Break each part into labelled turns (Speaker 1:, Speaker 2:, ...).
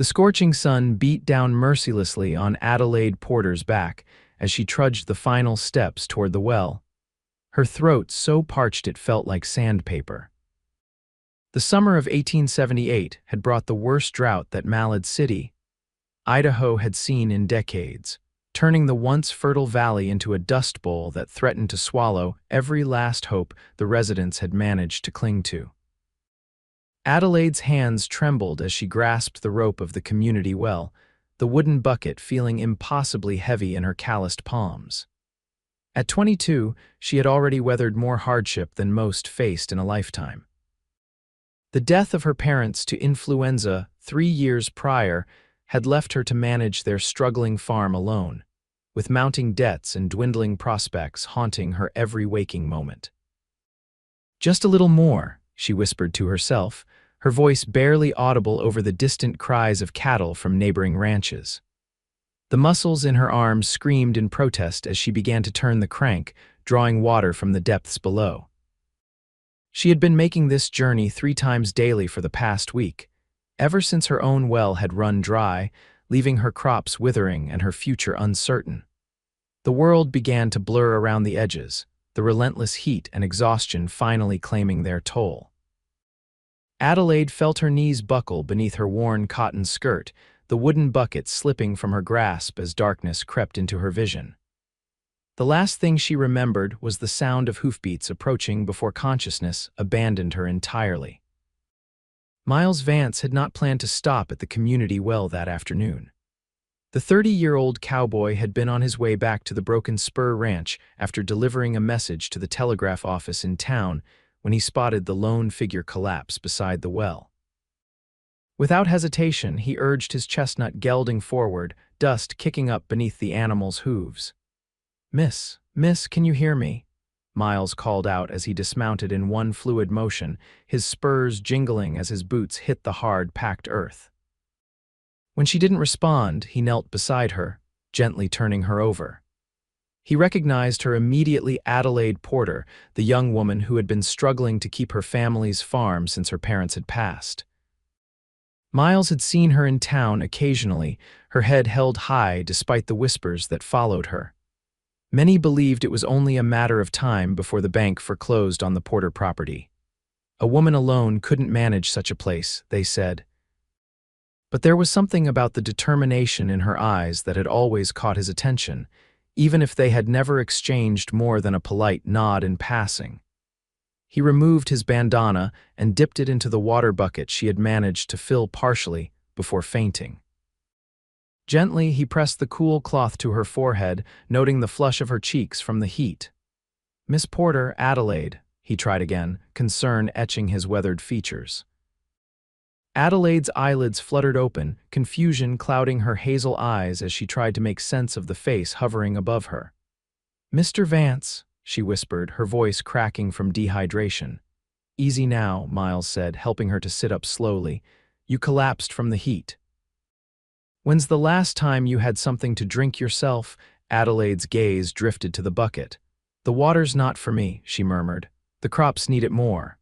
Speaker 1: The scorching sun beat down mercilessly on Adelaide Porter's back as she trudged the final steps toward the well, her throat so parched it felt like sandpaper. The summer of 1878 had brought the worst drought that Malad City, Idaho had seen in decades, turning the once fertile valley into a dust bowl that threatened to swallow every last hope the residents had managed to cling to. Adelaide's hands trembled as she grasped the rope of the community well, the wooden bucket feeling impossibly heavy in her calloused palms. At 22, she had already weathered more hardship than most faced in a lifetime. The death of her parents to influenza 3 years prior had left her to manage their struggling farm alone, with mounting debts and dwindling prospects haunting her every waking moment. "Just a little more," she whispered to herself, her voice barely audible over the distant cries of cattle from neighboring ranches. The muscles in her arms screamed in protest as she began to turn the crank, drawing water from the depths below. She had been making this journey 3 times daily for the past week, ever since her own well had run dry, leaving her crops withering and her future uncertain. The world began to blur around the edges, the relentless heat and exhaustion finally claiming their toll. Adelaide felt her knees buckle beneath her worn cotton skirt, the wooden bucket slipping from her grasp as darkness crept into her vision. The last thing she remembered was the sound of hoofbeats approaching before consciousness abandoned her entirely. Miles Vance had not planned to stop at the community well that afternoon. The 30-year-old cowboy had been on his way back to the Broken Spur Ranch after delivering a message to the telegraph office in town when he spotted the lone figure collapse beside the well. Without hesitation, he urged his chestnut gelding forward, dust kicking up beneath the animal's hooves. Miss, can you hear me?" Miles called out as he dismounted in one fluid motion, his spurs jingling as his boots hit the hard, packed earth. When she didn't respond, he knelt beside her, gently turning her over. He recognized her immediately, Adelaide Porter, the young woman who had been struggling to keep her family's farm since her parents had passed. Miles had seen her in town occasionally, her head held high despite the whispers that followed her. Many believed it was only a matter of time before the bank foreclosed on the Porter property. A woman alone couldn't manage such a place, they said. But there was something about the determination in her eyes that had always caught his attention, even if they had never exchanged more than a polite nod in passing. He removed his bandana and dipped it into the water bucket she had managed to fill partially before fainting. Gently, he pressed the cool cloth to her forehead, noting the flush of her cheeks from the heat. "Miss Porter, Adelaide," he tried again, concern etching his weathered features. Adelaide's eyelids fluttered open, confusion clouding her hazel eyes as she tried to make sense of the face hovering above her. "Mr. Vance," she whispered, her voice cracking from dehydration. "Easy now," Miles said, helping her to sit up slowly. "You collapsed from the heat." "When's the last time you had something to drink yourself?" Adelaide's gaze drifted to the bucket. "The water's not for me," she murmured. "The crops need it more."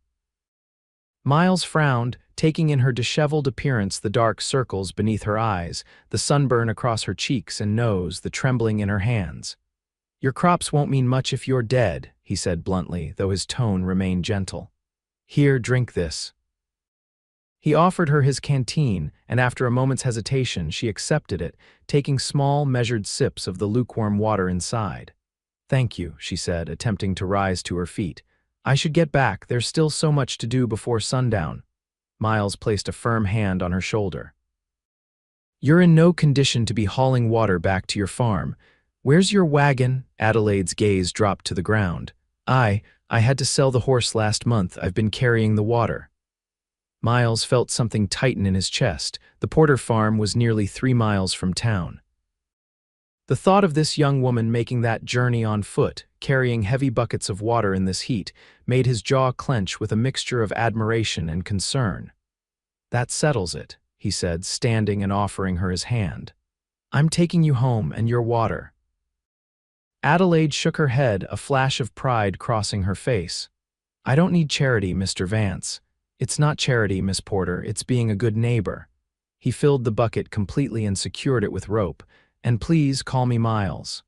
Speaker 1: Miles frowned, taking in her disheveled appearance, the dark circles beneath her eyes, the sunburn across her cheeks and nose, the trembling in her hands. "Your crops won't mean much if you're dead," he said bluntly, though his tone remained gentle. "Here, drink this." He offered her his canteen, and after a moment's hesitation, she accepted it, taking small, measured sips of the lukewarm water inside. "Thank you," she said, attempting to rise to her feet. "I should get back. There's still so much to do before sundown." Miles placed a firm hand on her shoulder. "You're in no condition to be hauling water back to your farm. Where's your wagon?" Adelaide's gaze dropped to the ground. I had to sell the horse last month. I've been carrying the water." Miles felt something tighten in his chest. The Porter farm was nearly 3 miles from town. The thought of this young woman making that journey on foot, carrying heavy buckets of water in this heat, made his jaw clench with a mixture of admiration and concern. "That settles it," he said, standing and offering her his hand. "I'm taking you home and your water." Adelaide shook her head, a flash of pride crossing her face. "I don't need charity, Mr. Vance. It's not charity, Miss Porter, it's being a good neighbor." He filled the bucket completely and secured it with rope. "And please call me Miles."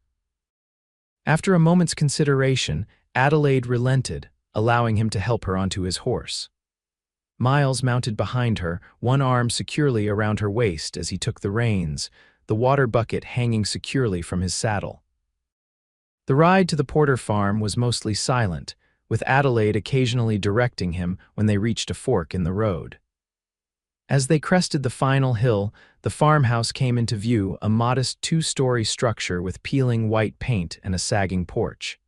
Speaker 1: After a moment's consideration, Adelaide relented, allowing him to help her onto his horse. Miles mounted behind her, one arm securely around her waist as he took the reins, the water bucket hanging securely from his saddle. The ride to the Porter farm was mostly silent, with Adelaide occasionally directing him when they reached a fork in the road. As they crested the final hill, the farmhouse came into view, a modest two-story structure with peeling white paint and a sagging porch.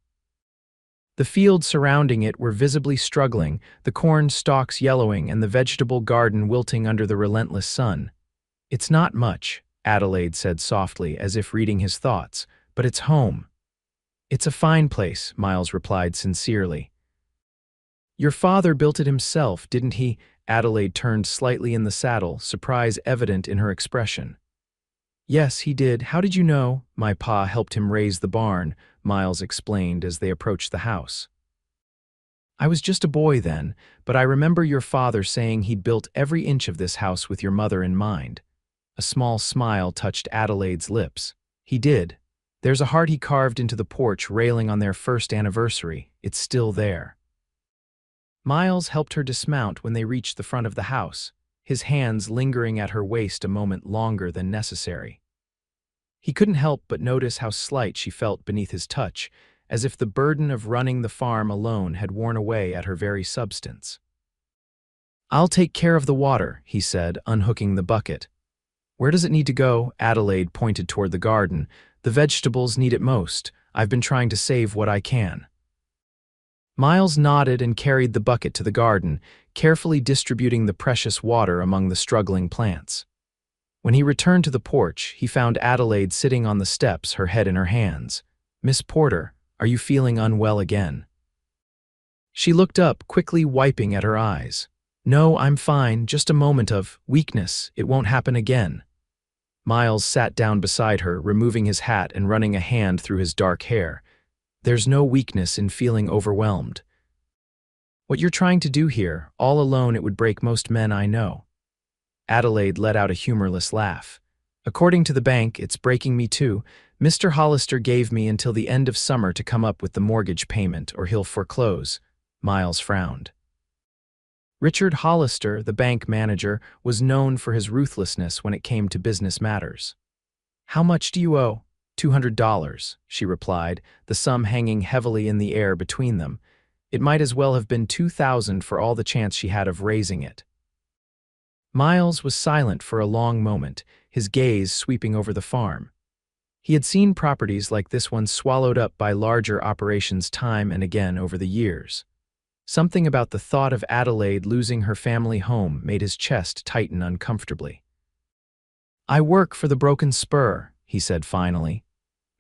Speaker 1: The fields surrounding it were visibly struggling, the corn stalks yellowing and the vegetable garden wilting under the relentless sun. "It's not much," Adelaide said softly, as if reading his thoughts, "but it's home." "It's a fine place," Miles replied sincerely. "Your father built it himself, didn't he?" Adelaide turned slightly in the saddle, surprise evident in her expression. "Yes, he did. How did you know?" "My pa helped him raise the barn," Miles explained as they approached the house. "I was just a boy then, but I remember your father saying he'd built every inch of this house with your mother in mind." A small smile touched Adelaide's lips. "He did. There's a heart he carved into the porch railing on their first anniversary. It's still there." Miles helped her dismount when they reached the front of the house, his hands lingering at her waist a moment longer than necessary. He couldn't help but notice how slight she felt beneath his touch, as if the burden of running the farm alone had worn away at her very substance. "I'll take care of the water," he said, unhooking the bucket. "Where does it need to go?" Adelaide pointed toward the garden. "The vegetables need it most. I've been trying to save what I can." Miles nodded and carried the bucket to the garden, carefully distributing the precious water among the struggling plants. When he returned to the porch, he found Adelaide sitting on the steps, her head in her hands. "Miss Porter, are you feeling unwell again?" She looked up, quickly wiping at her eyes. "No, I'm fine, just a moment of weakness. It won't happen again." Miles sat down beside her, removing his hat and running a hand through his dark hair. "There's no weakness in feeling overwhelmed. What you're trying to do here, all alone, it would break most men I know." Adelaide let out a humorless laugh. "According to the bank, it's breaking me too. Mr. Hollister gave me until the end of summer to come up with the mortgage payment, or he'll foreclose." Miles frowned. Richard Hollister, the bank manager, was known for his ruthlessness when it came to business matters. "How much do you owe?" $200, she replied, the sum hanging heavily in the air between them. It might as well have been 2,000 for all the chance she had of raising it. Miles was silent for a long moment, his gaze sweeping over the farm. He had seen properties like this one swallowed up by larger operations time and again over the years. Something about the thought of Adelaide losing her family home made his chest tighten uncomfortably. "I work for the Broken Spur," he said finally.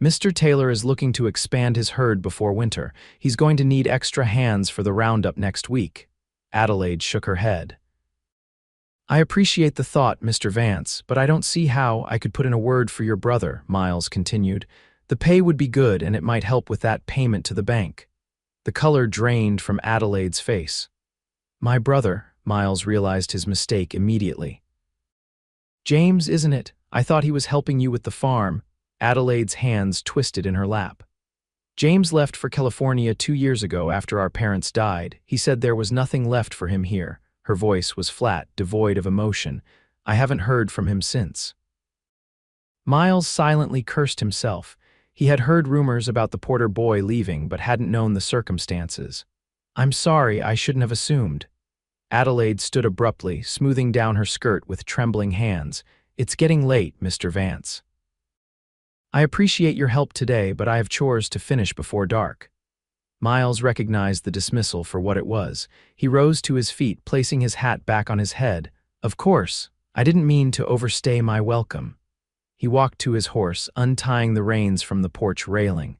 Speaker 1: "Mr. Taylor is looking to expand his herd before winter. He's going to need extra hands for the roundup next week." Adelaide shook her head. "I appreciate the thought, Mr. Vance, but I don't see how I could put in a word for your brother," Miles continued. "The pay would be good and it might help with that payment to the bank." The color drained from Adelaide's face. "My brother," Miles realized his mistake immediately. "James, isn't it? I thought he was helping you with the farm." Adelaide's hands twisted in her lap. "James left for California 2 years ago after our parents died. He said there was nothing left for him here." Her voice was flat, devoid of emotion. "I haven't heard from him since." Miles silently cursed himself. He had heard rumors about the Porter boy leaving but hadn't known the circumstances. "I'm sorry, I shouldn't have assumed." Adelaide stood abruptly, smoothing down her skirt with trembling hands. "It's getting late, Mr. Vance. I appreciate your help today, but I have chores to finish before dark." Miles recognized the dismissal for what it was. He rose to his feet, placing his hat back on his head. "Of course, I didn't mean to overstay my welcome." He walked to his horse, untying the reins from the porch railing.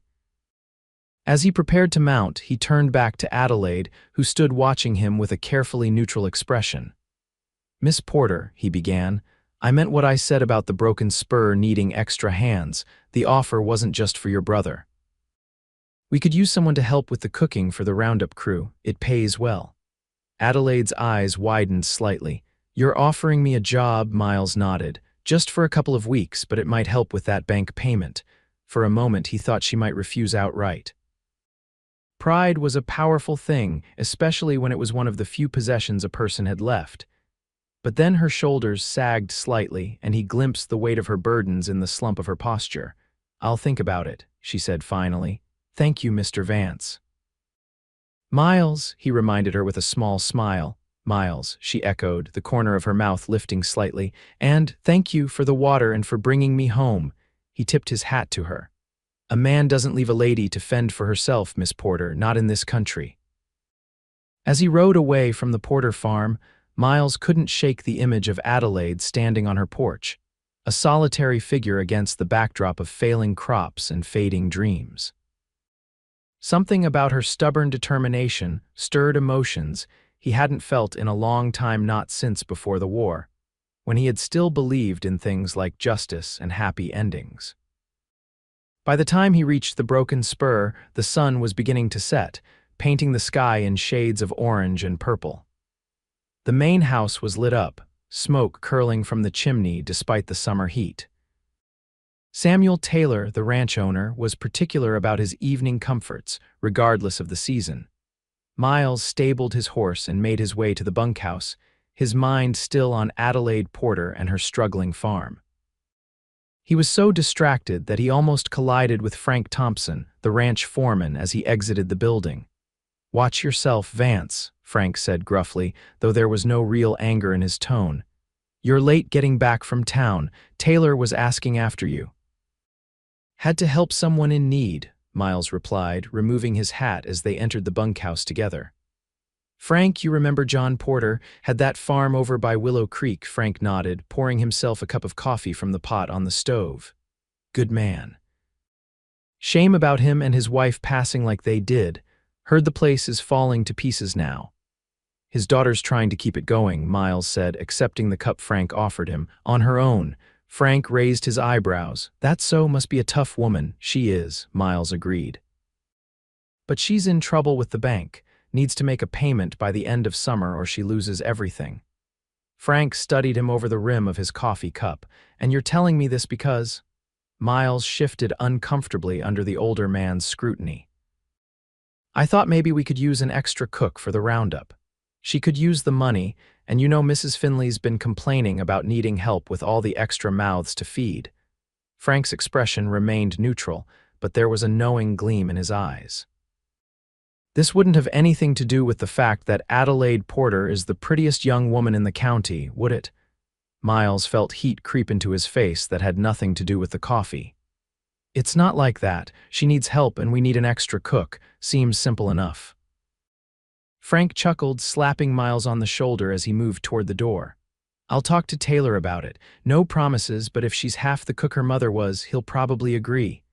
Speaker 1: As he prepared to mount, he turned back to Adelaide, who stood watching him with a carefully neutral expression. "Miss Porter," he began, "I meant what I said about the Broken Spur needing extra hands. The offer wasn't just for your brother. We could use someone to help with the cooking for the roundup crew. It pays well." Adelaide's eyes widened slightly. "You're offering me a job," Miles nodded. "Just for a couple of weeks, but it might help with that bank payment." For a moment he thought she might refuse outright. Pride was a powerful thing, especially when it was one of the few possessions a person had left. But then her shoulders sagged slightly, and he glimpsed the weight of her burdens in the slump of her posture. "I'll think about it," she said finally. "Thank you, Mr. Vance." "Miles," he reminded her with a small smile. "Miles," she echoed, the corner of her mouth lifting slightly. "And thank you for the water and for bringing me home." He tipped his hat to her. "A man doesn't leave a lady to fend for herself, Miss Porter, not in this country." As he rode away from the Porter farm, Miles couldn't shake the image of Adelaide standing on her porch, a solitary figure against the backdrop of failing crops and fading dreams. Something about her stubborn determination stirred emotions he hadn't felt in a long time, not since before the war, when he had still believed in things like justice and happy endings. By the time he reached the broken spur, the sun was beginning to set, painting the sky in shades of orange and purple. The main house was lit up, smoke curling from the chimney despite the summer heat. Samuel Taylor, the ranch owner, was particular about his evening comforts, regardless of the season. Miles stabled his horse and made his way to the bunkhouse, his mind still on Adelaide Porter and her struggling farm. He was so distracted that he almost collided with Frank Thompson, the ranch foreman, as he exited the building. "Watch yourself, Vance," Frank said gruffly, though there was no real anger in his tone. "You're late getting back from town. Taylor was asking after you." "Had to help someone in need," Miles replied, removing his hat as they entered the bunkhouse together. "Frank, you remember John Porter, had that farm over by Willow Creek," Frank nodded, pouring himself a cup of coffee from the pot on the stove. "Good man. Shame about him and his wife passing like they did. Heard the place is falling to pieces now." "His daughter's trying to keep it going," Miles said, accepting the cup Frank offered him. "On her own." Frank raised his eyebrows. "That's so, must be a tough woman." "She is," Miles agreed. "But she's in trouble with the bank. Needs to make a payment by the end of summer or she loses everything." Frank studied him over the rim of his coffee cup. "And you're telling me this because—" Miles shifted uncomfortably under the older man's scrutiny. "I thought maybe we could use an extra cook for the roundup. She could use the money, and you know Mrs. Finley's been complaining about needing help with all the extra mouths to feed." Frank's expression remained neutral, but there was a knowing gleam in his eyes. "This wouldn't have anything to do with the fact that Adelaide Porter is the prettiest young woman in the county, would it?" Miles felt heat creep into his face that had nothing to do with the coffee. "It's not like that. She needs help and we need an extra cook. Seems simple enough." Frank chuckled, slapping Miles on the shoulder as he moved toward the door. "I'll talk to Taylor about it. No promises, but if she's half the cook her mother was, he'll probably agree."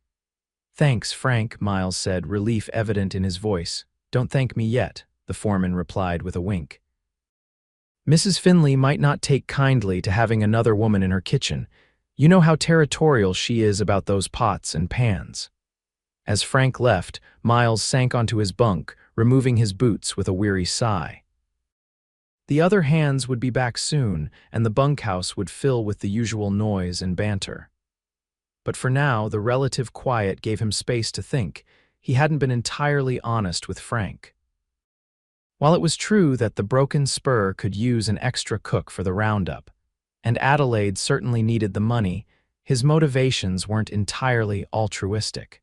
Speaker 1: "Thanks, Frank," Miles said, relief evident in his voice. "Don't thank me yet," the foreman replied with a wink. "Mrs. Finley might not take kindly to having another woman in her kitchen. You know how territorial she is about those pots and pans." As Frank left, Miles sank onto his bunk, removing his boots with a weary sigh. The other hands would be back soon, and the bunkhouse would fill with the usual noise and banter. But for now, the relative quiet gave him space to think. He hadn't been entirely honest with Frank. While it was true that the broken spur could use an extra cook for the roundup, and Adelaide certainly needed the money, his motivations weren't entirely altruistic.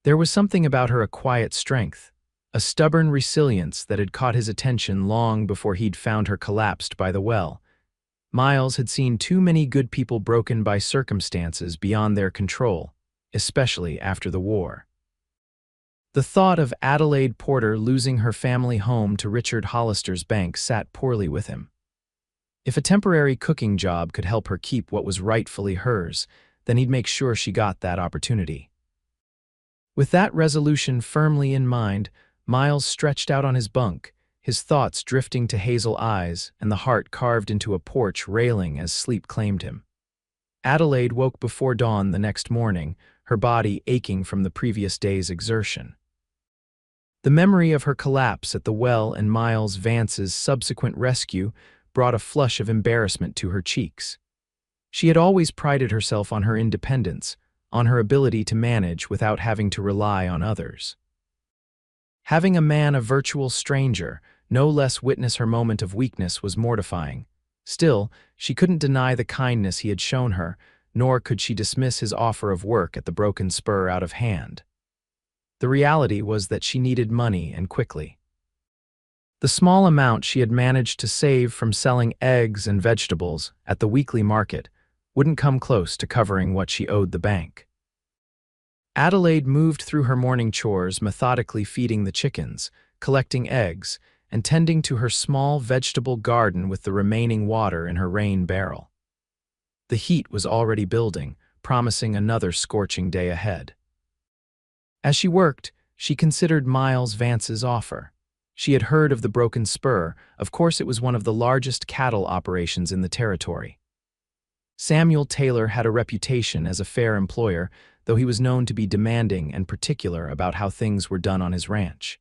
Speaker 1: There was something about her, a quiet strength, a stubborn resilience that had caught his attention long before he'd found her collapsed by the well. Miles had seen too many good people broken by circumstances beyond their control, especially after the war. The thought of Adelaide Porter losing her family home to Richard Hollister's bank sat poorly with him. If a temporary cooking job could help her keep what was rightfully hers, then he'd make sure she got that opportunity. With that resolution firmly in mind, Miles stretched out on his bunk, his thoughts drifting to hazel eyes and the heart carved into a porch railing as sleep claimed him. Adelaide woke before dawn the next morning, her body aching from the previous day's exertion. The memory of her collapse at the well and Miles Vance's subsequent rescue brought a flush of embarrassment to her cheeks. She had always prided herself on her independence, on her ability to manage without having to rely on others. Having a man, a virtual stranger, no less witness her moment of weakness was mortifying. Still, she couldn't deny the kindness he had shown her, nor could she dismiss his offer of work at the Broken Spur out of hand. The reality was that she needed money, and quickly. The small amount she had managed to save from selling eggs and vegetables at the weekly market wouldn't come close to covering what she owed the bank. Adelaide moved through her morning chores, methodically feeding the chickens, collecting eggs, and tending to her small vegetable garden with the remaining water in her rain barrel. The heat was already building, promising another scorching day ahead. As she worked, she considered Miles Vance's offer. She had heard of the Broken Spur. Of course, it was one of the largest cattle operations in the territory. Samuel Taylor had a reputation as a fair employer, though he was known to be demanding and particular about how things were done on his ranch.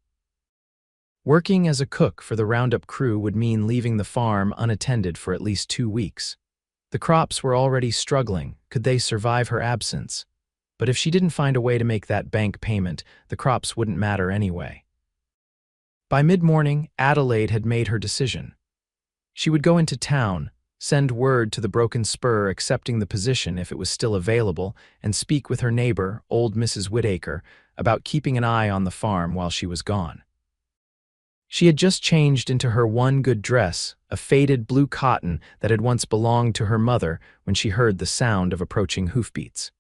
Speaker 1: Working as a cook for the roundup crew would mean leaving the farm unattended for at least 2 weeks. The crops were already struggling. Could they survive her absence? But if she didn't find a way to make that bank payment, the crops wouldn't matter anyway. By mid-morning, Adelaide had made her decision. She would go into town, send word to the Broken Spur accepting the position if it was still available, and speak with her neighbor, old Mrs. Whittaker, about keeping an eye on the farm while she was gone. She had just changed into her one good dress, a faded blue cotton that had once belonged to her mother, when she heard the sound of approaching hoofbeats.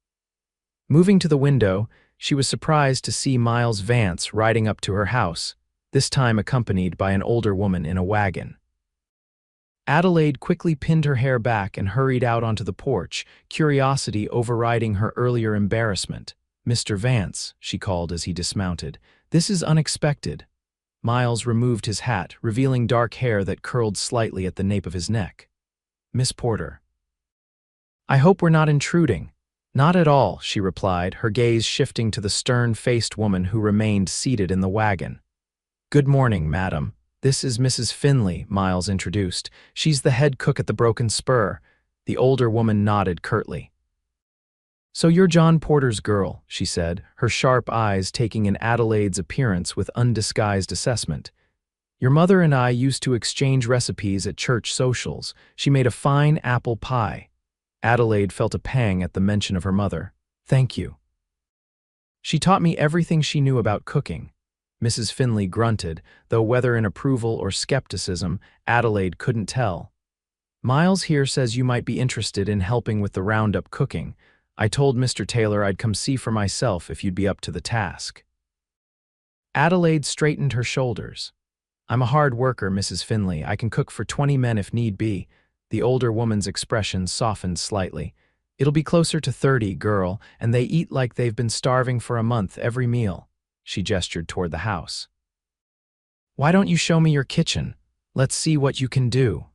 Speaker 1: Moving to the window, she was surprised to see Miles Vance riding up to her house, this time accompanied by an older woman in a wagon. Adelaide quickly pinned her hair back and hurried out onto the porch, curiosity overriding her earlier embarrassment. "Mr. Vance," she called as he dismounted, "this is unexpected." Miles removed his hat, revealing dark hair that curled slightly at the nape of his neck. "Miss Porter." "I hope we're not intruding." "Not at all," she replied, her gaze shifting to the stern-faced woman who remained seated in the wagon. "Good morning, madam. This is Mrs. Finley," Miles introduced. "She's the head cook at the Broken Spur." The older woman nodded curtly. "So you're John Porter's girl," she said, her sharp eyes taking in Adelaide's appearance with undisguised assessment. "Your mother and I used to exchange recipes at church socials. She made a fine apple pie." Adelaide felt a pang at the mention of her mother. "Thank you. She taught me everything she knew about cooking." Mrs. Finley grunted, though whether in approval or skepticism, Adelaide couldn't tell. "Miles here says you might be interested in helping with the roundup cooking. I told Mr. Taylor I'd come see for myself if you'd be up to the task." Adelaide straightened her shoulders. "I'm a hard worker, Mrs. Finley. I can cook for 20 men if need be." The older woman's expression softened slightly. "It'll be closer to 30, girl, and they eat like they've been starving for a month every meal." She gestured toward the house. "Why don't you show me your kitchen? Let's see what you can do."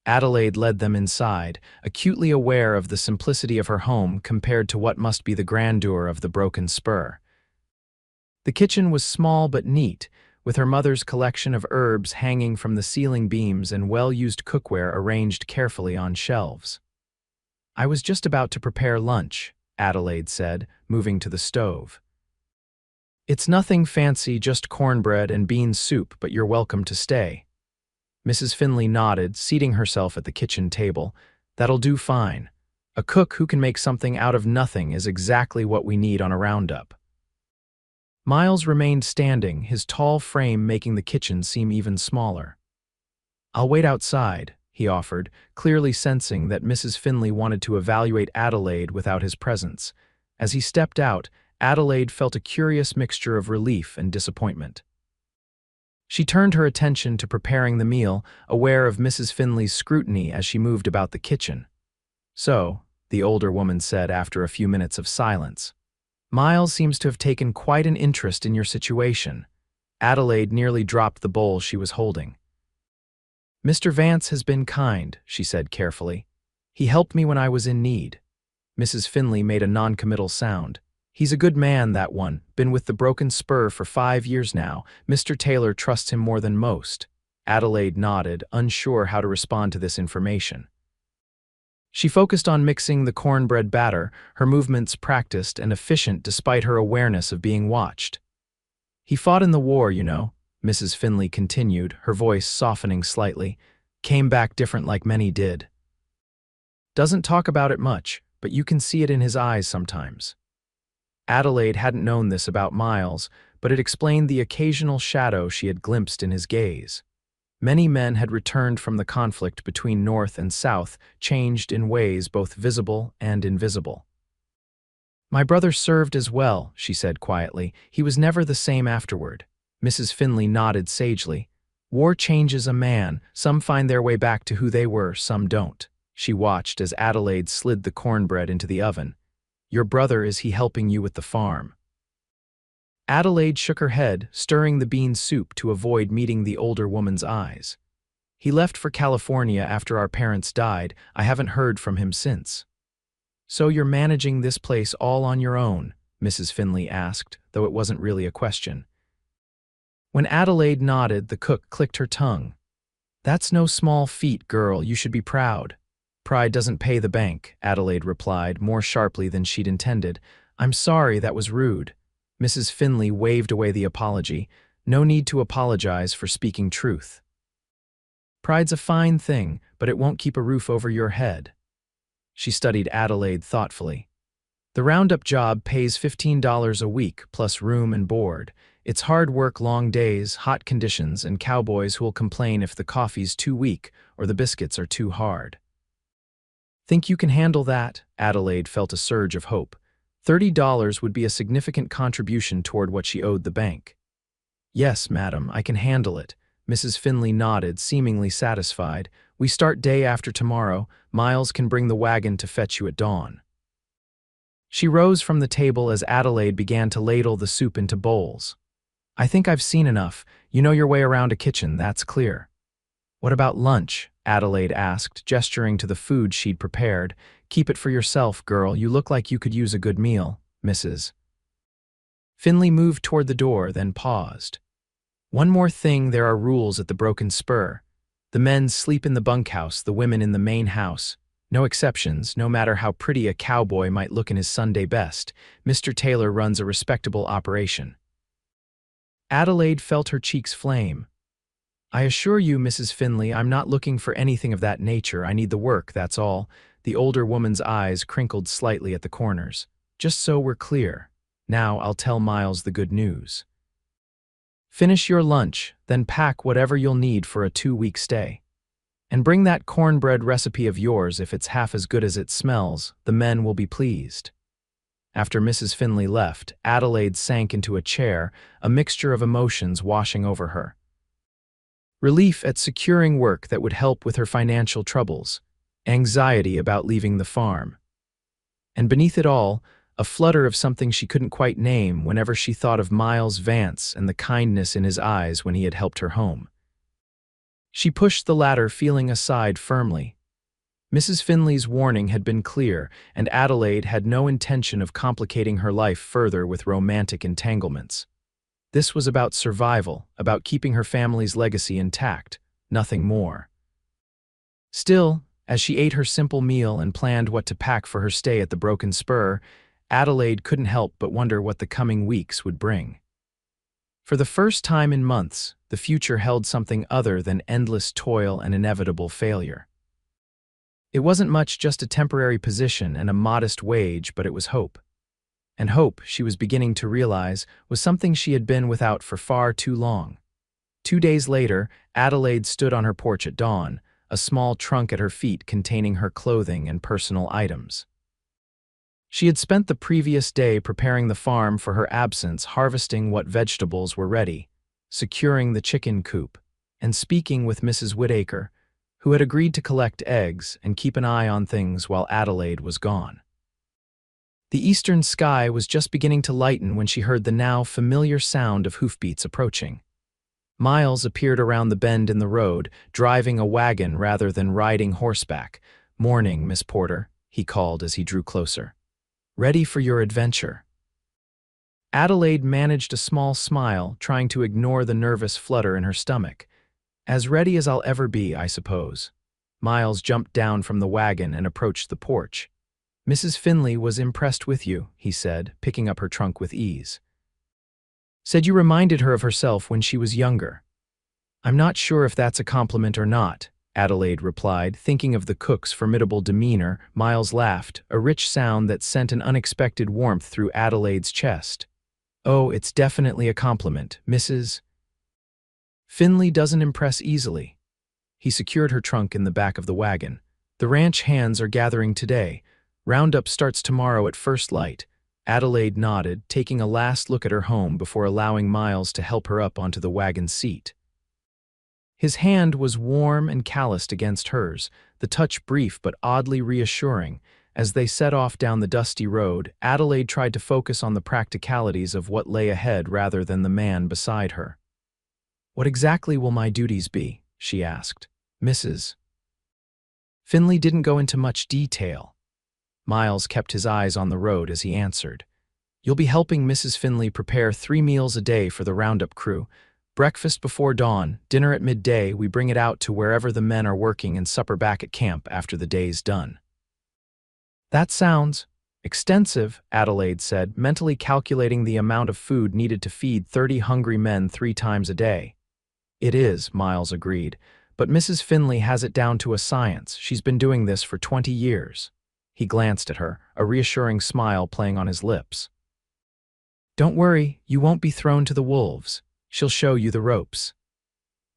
Speaker 1: Adelaide led them inside, acutely aware of the simplicity of her home compared to what must be the grandeur of the Broken Spur. The kitchen was small but neat, with her mother's collection of herbs hanging from the ceiling beams and well-used cookware arranged carefully on shelves. "I was just about to prepare lunch," Adelaide said, moving to the stove. "It's nothing fancy, just cornbread and bean soup, but you're welcome to stay." Mrs. Finley nodded, seating herself at the kitchen table. "That'll do fine. A cook who can make something out of nothing is exactly what we need on a roundup." Miles remained standing, his tall frame making the kitchen seem even smaller. "I'll wait outside," he offered, clearly sensing that Mrs. Finley wanted to evaluate Adelaide without his presence. As he stepped out, Adelaide felt a curious mixture of relief and disappointment. She turned her attention to preparing the meal, aware of Mrs. Finley's scrutiny as she moved about the kitchen. "So," the older woman said after a few minutes of silence, "Miles seems to have taken quite an interest in your situation." Adelaide nearly dropped the bowl she was holding. "Mr. Vance has been kind," she said carefully. "He helped me when I was in need." Mrs. Finley made a non-committal sound. "He's a good man, that one. Been with the Broken Spur for 5 years now. Mr. Taylor trusts him more than most." Adelaide nodded, unsure how to respond to this information. She focused on mixing the cornbread batter, her movements practiced and efficient despite her awareness of being watched. "He fought in the war, you know," Mrs. Finley continued, her voice softening slightly. "Came back different like many did. Doesn't talk about it much, but you can see it in his eyes sometimes." Adelaide hadn't known this about Miles, but it explained the occasional shadow she had glimpsed in his gaze. Many men had returned from the conflict between North and South, changed in ways both visible and invisible. "My brother served as well," she said quietly. "He was never the same afterward." Mrs. Finley nodded sagely. "War changes a man. Some find their way back to who they were, some don't." She watched as Adelaide slid the cornbread into the oven. "Your brother, is he helping you with the farm?" Adelaide shook her head, stirring the bean soup to avoid meeting the older woman's eyes. "He left for California after our parents died. I haven't heard from him since." "So you're managing this place all on your own?" Mrs. Finley asked, though it wasn't really a question. When Adelaide nodded, the cook clicked her tongue. "That's no small feat, girl. You should be proud." "Pride doesn't pay the bank," Adelaide replied, more sharply than she'd intended. "I'm sorry, that was rude." Mrs. Finley waved away the apology. "No need to apologize for speaking truth. Pride's a fine thing, but it won't keep a roof over your head." She studied Adelaide thoughtfully. "The roundup job pays $15 a week, plus room and board. It's hard work, long days, hot conditions, and cowboys who'll complain if the coffee's too weak or the biscuits are too hard." "Think you can handle that?" Adelaide felt a surge of hope. $30 would be a significant contribution toward what she owed the bank. "Yes, madam, I can handle it." Mrs. Finley nodded, seemingly satisfied. "We start day after tomorrow. Miles can bring the wagon to fetch you at dawn." She rose from the table as Adelaide began to ladle the soup into bowls. "I think I've seen enough. You know your way around a kitchen, that's clear." "What about lunch?" Adelaide asked, gesturing to the food she'd prepared. "Keep it for yourself, girl. You look like you could use a good meal, Mrs. Finley moved toward the door, then paused. "One more thing, there are rules at the Broken Spur. The men sleep in the bunkhouse, the women in the main house. No exceptions, no matter how pretty a cowboy might look in his Sunday best. Mr. Taylor runs a respectable operation." Adelaide felt her cheeks flame. "I assure you, Mrs. Finley, I'm not looking for anything of that nature. I need the work, that's all." The older woman's eyes crinkled slightly at the corners. "Just so we're clear. Now I'll tell Miles the good news. Finish your lunch, then pack whatever you'll need for a 2-week stay. And bring that cornbread recipe of yours. If it's half as good as it smells, the men will be pleased." After Mrs. Finley left, Adelaide sank into a chair, a mixture of emotions washing over her. Relief at securing work that would help with her financial troubles, anxiety about leaving the farm, and beneath it all, a flutter of something she couldn't quite name whenever she thought of Miles Vance and the kindness in his eyes when he had helped her home. She pushed the latter feeling aside firmly. Mrs. Finley's warning had been clear, and Adelaide had no intention of complicating her life further with romantic entanglements. This was about survival, about keeping her family's legacy intact, nothing more. Still, as she ate her simple meal and planned what to pack for her stay at the Broken Spur, Adelaide couldn't help but wonder what the coming weeks would bring. For the first time in months, the future held something other than endless toil and inevitable failure. It wasn't much, just a temporary position and a modest wage, but it was hope. And hope, she was beginning to realize, was something she had been without for far too long. 2 days later, Adelaide stood on her porch at dawn, a small trunk at her feet containing her clothing and personal items. She had spent the previous day preparing the farm for her absence, harvesting what vegetables were ready, securing the chicken coop, and speaking with Mrs. Whittaker, who had agreed to collect eggs and keep an eye on things while Adelaide was gone. The eastern sky was just beginning to lighten when she heard the now familiar sound of hoofbeats approaching. Miles appeared around the bend in the road, driving a wagon rather than riding horseback. "Morning, Miss Porter," he called as he drew closer. "Ready for your adventure?" Adelaide managed a small smile, trying to ignore the nervous flutter in her stomach. As ready as I'll ever be, I suppose. Miles jumped down from the wagon and approached the porch. Mrs. Finley was impressed with you, he said, picking up her trunk with ease. Said you reminded her of herself when she was younger. I'm not sure if that's a compliment or not, Adelaide replied, thinking of the cook's formidable demeanor. Miles laughed, a rich sound that sent an unexpected warmth through Adelaide's chest. Oh, it's definitely a compliment, Mrs. Finley doesn't impress easily. He secured her trunk in the back of the wagon. The ranch hands are gathering today. Roundup starts tomorrow at first light. Adelaide nodded, taking a last look at her home before allowing Miles to help her up onto the wagon seat. His hand was warm and calloused against hers, the touch brief but oddly reassuring. As they set off down the dusty road, Adelaide tried to focus on the practicalities of what lay ahead rather than the man beside her. What exactly will my duties be? She asked. Mrs. Finley didn't go into much detail. Miles kept his eyes on the road as he answered. You'll be helping Mrs. Finley prepare 3 meals a day for the Roundup crew. Breakfast before dawn, dinner at midday, we bring it out to wherever the men are working, and supper back at camp after the day's done. That sounds extensive, Adelaide said, mentally calculating the amount of food needed to feed 30 hungry men 3 times a day. It is, Miles agreed, but Mrs. Finley has it down to a science. She's been doing this for 20 years. He glanced at her, a reassuring smile playing on his lips. Don't worry, you won't be thrown to the wolves. She'll show you the ropes.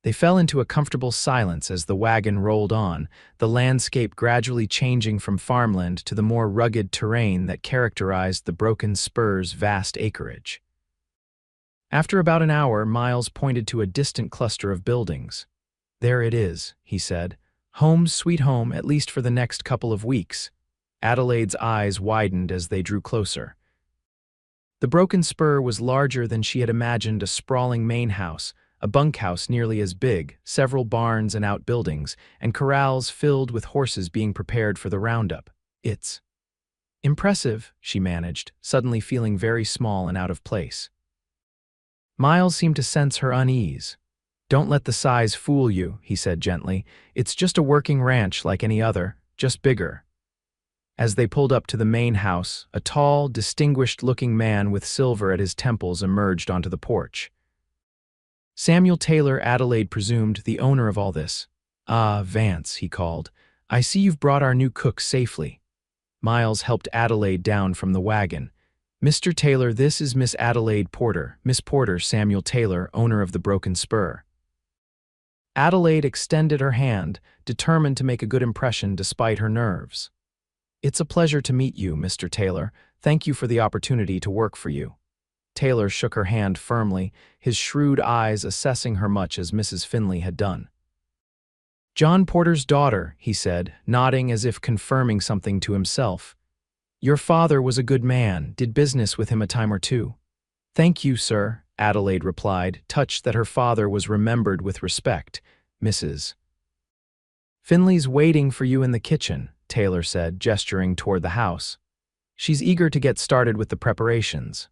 Speaker 1: They fell into a comfortable silence as the wagon rolled on, the landscape gradually changing from farmland to the more rugged terrain that characterized the Broken Spur's vast acreage. After about an hour, Miles pointed to a distant cluster of buildings. There it is, he said. Home sweet home, at least for the next couple of weeks. Adelaide's eyes widened as they drew closer. The Broken Spur was larger than she had imagined, a sprawling main house, a bunkhouse nearly as big, several barns and outbuildings, and corrals filled with horses being prepared for the roundup. It's impressive, she managed, suddenly feeling very small and out of place. Miles seemed to sense her unease. Don't let the size fool you, he said gently. It's just a working ranch like any other, just bigger. As they pulled up to the main house, a tall, distinguished-looking man with silver at his temples emerged onto the porch. Samuel Taylor, Adelaide presumed, the owner of all this. Ah, Vance, he called. I see you've brought our new cook safely. Miles helped Adelaide down from the wagon. Mr. Taylor, this is Miss Adelaide Porter. Miss Porter, Samuel Taylor, owner of the Broken Spur. Adelaide extended her hand, determined to make a good impression despite her nerves. It's a pleasure to meet you, Mr. Taylor. Thank you for the opportunity to work for you. Taylor shook her hand firmly, his shrewd eyes assessing her much as Mrs. Finley had done. John Porter's daughter, he said, nodding as if confirming something to himself. Your father was a good man, did business with him a time or two. Thank you, sir, Adelaide replied, touched that her father was remembered with respect. Mrs. Finley's waiting for you in the kitchen, Taylor said, gesturing toward the house. She's eager to get started with the preparations.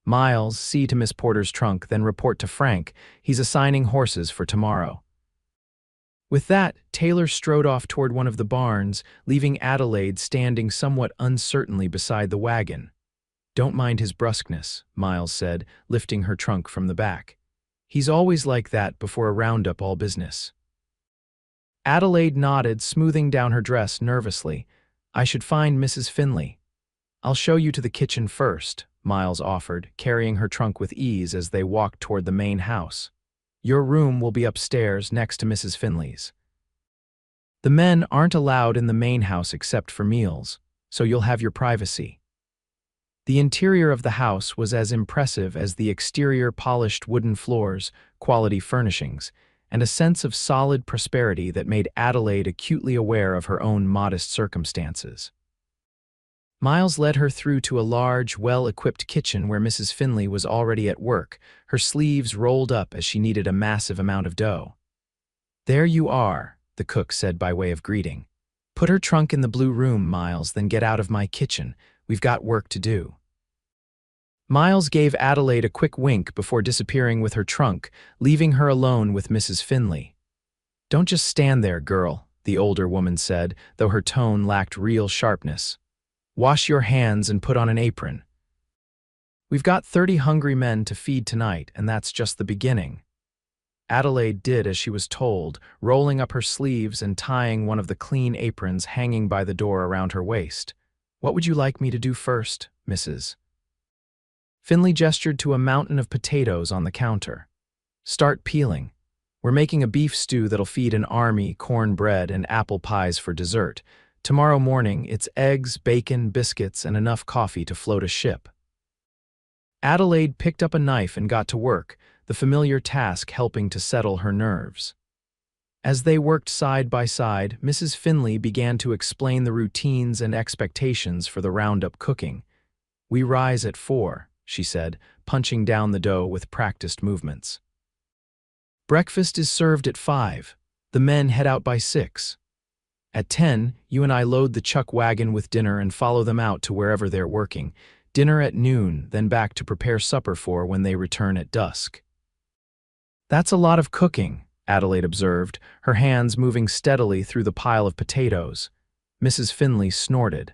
Speaker 1: Miles, see to Miss Porter's trunk, then report to Frank. He's assigning horses for tomorrow. With that, Taylor strode off toward one of the barns, leaving Adelaide standing somewhat uncertainly beside the wagon. Don't mind his brusqueness, Miles said, lifting her trunk from the back. He's always like that before a roundup all business. Adelaide nodded, smoothing down her dress nervously. I should find Mrs. Finley. I'll show you to the kitchen first, Miles offered, carrying her trunk with ease as they walked toward the main house. Your room will be upstairs next to Mrs. Finley's. The men aren't allowed in the main house except for meals, so you'll have your privacy. The interior of the house was as impressive as the exterior, polished wooden floors, quality furnishings, and a sense of solid prosperity that made Adelaide acutely aware of her own modest circumstances. Miles led her through to a large, well-equipped kitchen where Mrs. Finley was already at work, her sleeves rolled up as she kneaded a massive amount of dough. There you are, the cook said by way of greeting. Put her trunk in the blue room, Miles, then get out of my kitchen. We've got work to do. Miles gave Adelaide a quick wink before disappearing with her trunk, leaving her alone with Mrs. Finley. Don't just stand there, girl, the older woman said, though her tone lacked real sharpness. Wash your hands and put on an apron. We've got 30 hungry men to feed tonight, and that's just the beginning. Adelaide did as she was told, rolling up her sleeves and tying one of the clean aprons hanging by the door around her waist. What would you like me to do first, Mrs.? Finley gestured to a mountain of potatoes on the counter. Start peeling. We're making a beef stew that'll feed an army, cornbread, and apple pies for dessert. Tomorrow morning, it's eggs, bacon, biscuits, and enough coffee to float a ship. Adelaide picked up a knife and got to work, the familiar task helping to settle her nerves. As they worked side by side, Mrs. Finley began to explain the routines and expectations for the roundup cooking. We rise at 4, she said, punching down the dough with practiced movements. Breakfast is served at 5. The men head out by 6. At 10, you and I load the chuck wagon with dinner and follow them out to wherever they're working. Dinner at noon, then back to prepare supper for when they return at dusk. That's a lot of cooking, Adelaide observed, her hands moving steadily through the pile of potatoes. Mrs. Finley snorted.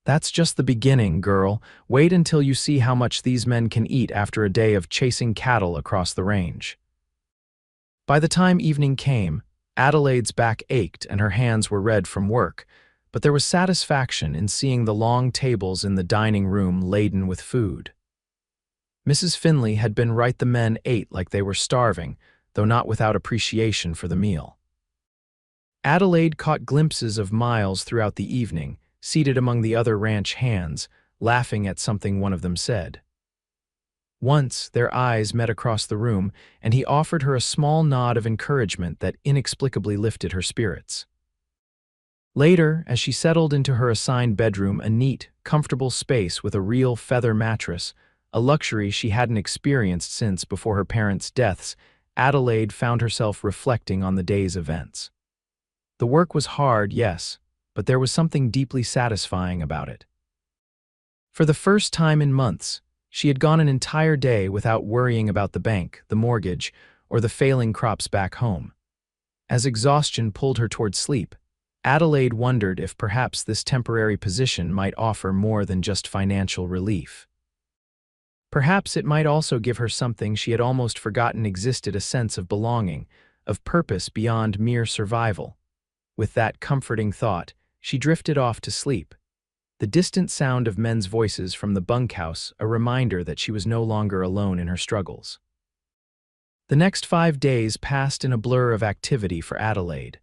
Speaker 1: That's just the beginning, girl. Wait until you see how much these men can eat after a day of chasing cattle across the range. By the time evening came, Adelaide's back ached and her hands were red from work, but there was satisfaction in seeing the long tables in the dining room laden with food. Mrs. Finley had been right, the men ate like they were starving, though not without appreciation for the meal. Adelaide caught glimpses of Miles throughout the evening, seated among the other ranch hands, laughing at something one of them said. Once, their eyes met across the room, and he offered her a small nod of encouragement that inexplicably lifted her spirits. Later, as she settled into her assigned bedroom, a neat, comfortable space with a real feather mattress, a luxury she hadn't experienced since before her parents' deaths, Adelaide found herself reflecting on the day's events. The work was hard, yes, but there was something deeply satisfying about it. For the first time in months, she had gone an entire day without worrying about the bank, the mortgage, or the failing crops back home. As exhaustion pulled her toward sleep, Adelaide wondered if perhaps this temporary position might offer more than just financial relief. Perhaps it might also give her something she had almost forgotten existed, a sense of belonging, of purpose beyond mere survival. With that comforting thought, she drifted off to sleep, the distant sound of men's voices from the bunkhouse a reminder that she was no longer alone in her struggles. The next 5 days passed in a blur of activity for Adelaide.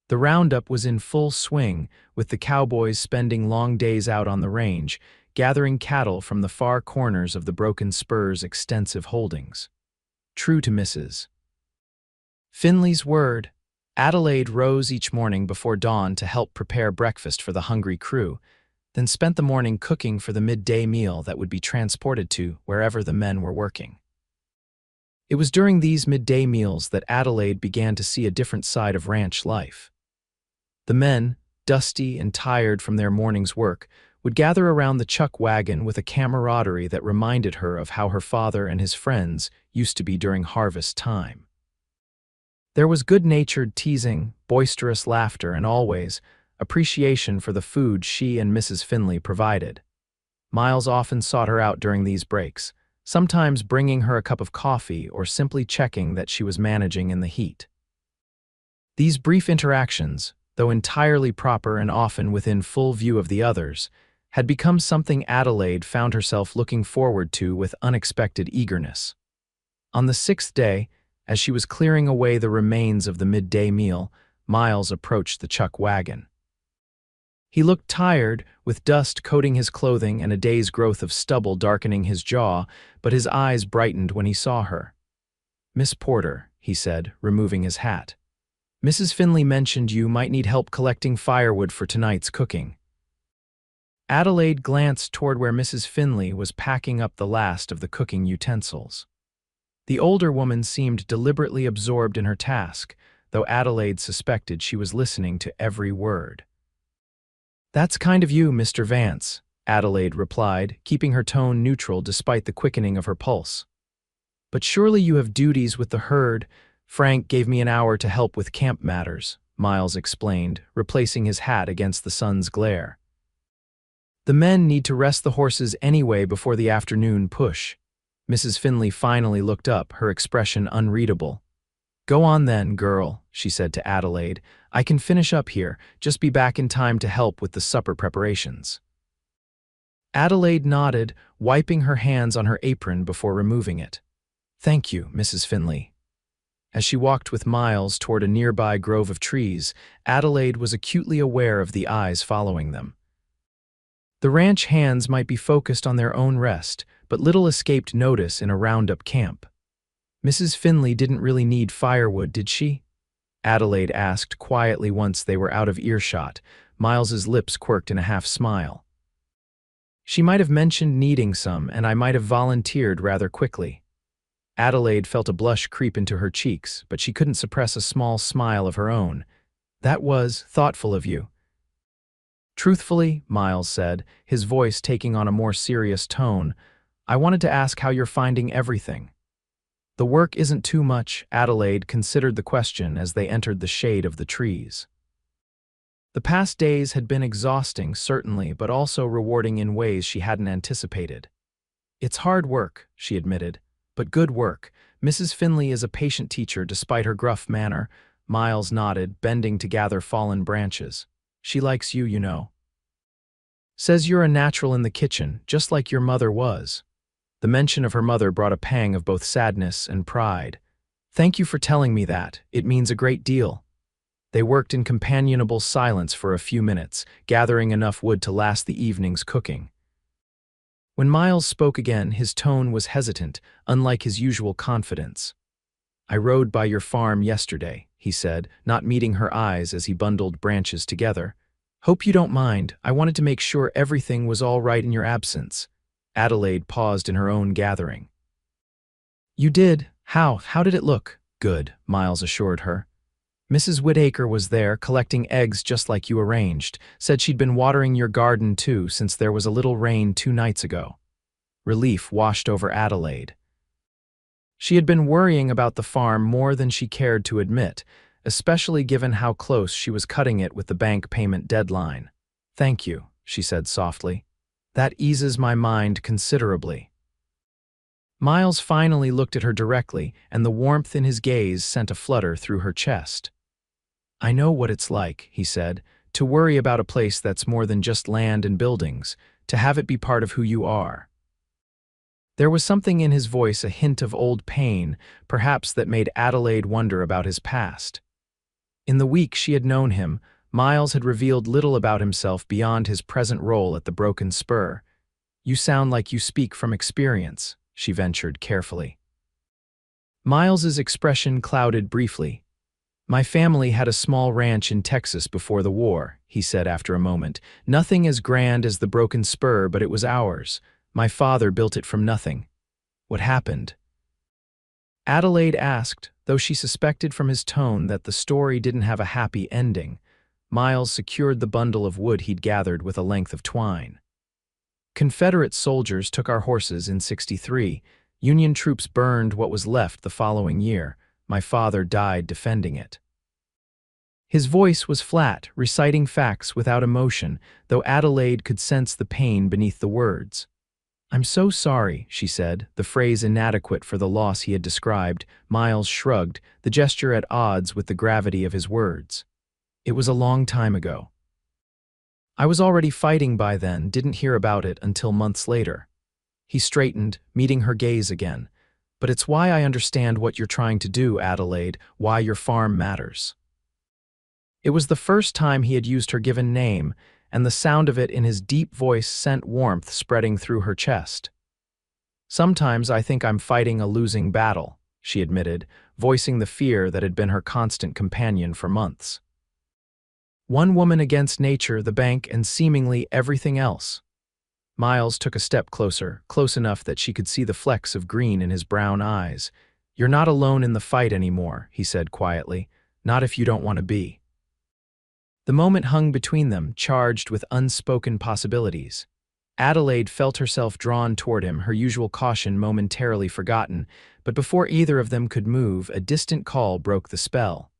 Speaker 1: The roundup was in full swing, with the cowboys spending long days out on the range, gathering cattle from the far corners of the Broken Spur's extensive holdings. True to Mrs. Finley's word, Adelaide rose each morning before dawn to help prepare breakfast for the hungry crew, then spent the morning cooking for the midday meal that would be transported to wherever the men were working. It was during these midday meals that Adelaide began to see a different side of ranch life. The men, dusty and tired from their morning's work, would gather around the chuck wagon with a camaraderie that reminded her of how her father and his friends used to be during harvest time. There was good-natured teasing, boisterous laughter, and always appreciation for the food she and Mrs. Finley provided. Miles often sought her out during these breaks, sometimes bringing her a cup of coffee or simply checking that she was managing in the heat. These brief interactions, though entirely proper and often within full view of the others, had become something Adelaide found herself looking forward to with unexpected eagerness. On the 6th day, as she was clearing away the remains of the midday meal, Miles approached the chuck wagon. He looked tired, with dust coating his clothing and a day's growth of stubble darkening his jaw, but his eyes brightened when he saw her. "Miss Porter," he said, removing his hat. "Mrs. Finley mentioned you might need help collecting firewood for tonight's cooking." Adelaide glanced toward where Mrs. Finley was packing up the last of the cooking utensils. The older woman seemed deliberately absorbed in her task, though Adelaide suspected she was listening to every word. "That's kind of you, Mr. Vance," Adelaide replied, keeping her tone neutral despite the quickening of her pulse. "But surely you have duties with the herd, Frank gave me an hour to help with camp matters, Miles explained, replacing his hat against the sun's glare. The men need to rest the horses anyway before the afternoon push. Mrs. Finley finally looked up, her expression unreadable. Go on then, girl, she said to Adelaide. I can finish up here, just be back in time to help with the supper preparations. Adelaide nodded, wiping her hands on her apron before removing it. Thank you, Mrs. Finley. As she walked with Miles toward a nearby grove of trees, Adelaide was acutely aware of the eyes following them. The ranch hands might be focused on their own rest, but little escaped notice in a roundup camp. Mrs. Finley didn't really need firewood, did she? Adelaide asked quietly once they were out of earshot. Miles's lips quirked in a half-smile. She might have mentioned needing some, and I might have volunteered rather quickly. Adelaide felt a blush creep into her cheeks, but she couldn't suppress a small smile of her own. That was thoughtful of you. Truthfully, Miles said, his voice taking on a more serious tone, I wanted to ask how you're finding everything. The work isn't too much, Adelaide considered the question as they entered the shade of the trees. The past days had been exhausting, certainly, but also rewarding in ways she hadn't anticipated. It's hard work, she admitted, but good work. Mrs. Finley is a patient teacher despite her gruff manner. Miles nodded, bending to gather fallen branches. She likes you, you know. Says you're a natural in the kitchen, just like your mother was. The mention of her mother brought a pang of both sadness and pride. Thank you for telling me that. It means a great deal. They worked in companionable silence for a few minutes, gathering enough wood to last the evening's cooking. When Miles spoke again, his tone was hesitant, unlike his usual confidence. I rode by your farm yesterday, he said, not meeting her eyes as he bundled branches together. Hope you don't mind. I wanted to make sure everything was all right in your absence. Adelaide paused in her own gathering. You did? How did it look? Good, Miles assured her. Mrs. Whittaker was there, collecting eggs just like you arranged. Said she'd been watering your garden too since there was a little rain 2 nights ago. Relief washed over Adelaide. She had been worrying about the farm more than she cared to admit, especially given how close she was cutting it with the bank payment deadline. Thank you, she said softly. That eases my mind considerably. Miles finally looked at her directly, and the warmth in his gaze sent a flutter through her chest. I know what it's like, he said, to worry about a place that's more than just land and buildings, to have it be part of who you are. There was something in his voice, a hint of old pain, perhaps that made Adelaide wonder about his past. In the week she had known him, Miles had revealed little about himself beyond his present role at the Broken Spur. You sound like you speak from experience, she ventured carefully. Miles's expression clouded briefly. My family had a small ranch in Texas before the war, he said after a moment. Nothing as grand as the Broken Spur, but it was ours. My father built it from nothing. What happened? Adelaide asked, though she suspected from his tone that the story didn't have a happy ending. Miles secured the bundle of wood he'd gathered with a length of twine. Confederate soldiers took our horses in '63. Union troops burned what was left the following year. My father died defending it. His voice was flat, reciting facts without emotion, though Adelaide could sense the pain beneath the words. I'm so sorry, she said, the phrase inadequate for the loss he had described. Miles shrugged, the gesture at odds with the gravity of his words. It was a long time ago. I was already fighting by then, didn't hear about it until months later. He straightened, meeting her gaze again. But it's why I understand what you're trying to do, Adelaide, why your farm matters. It was the first time he had used her given name, and the sound of it in his deep voice sent warmth spreading through her chest. Sometimes I think I'm fighting a losing battle, she admitted, voicing the fear that had been her constant companion for months. One woman against nature, the bank, and seemingly everything else. Miles took a step closer, close enough that she could see the flecks of green in his brown eyes. You're not alone in the fight anymore, he said quietly. Not if you don't want to be. The moment hung between them, charged with unspoken possibilities. Adelaide felt herself drawn toward him, her usual caution momentarily forgotten, but before either of them could move, a distant call broke the spell.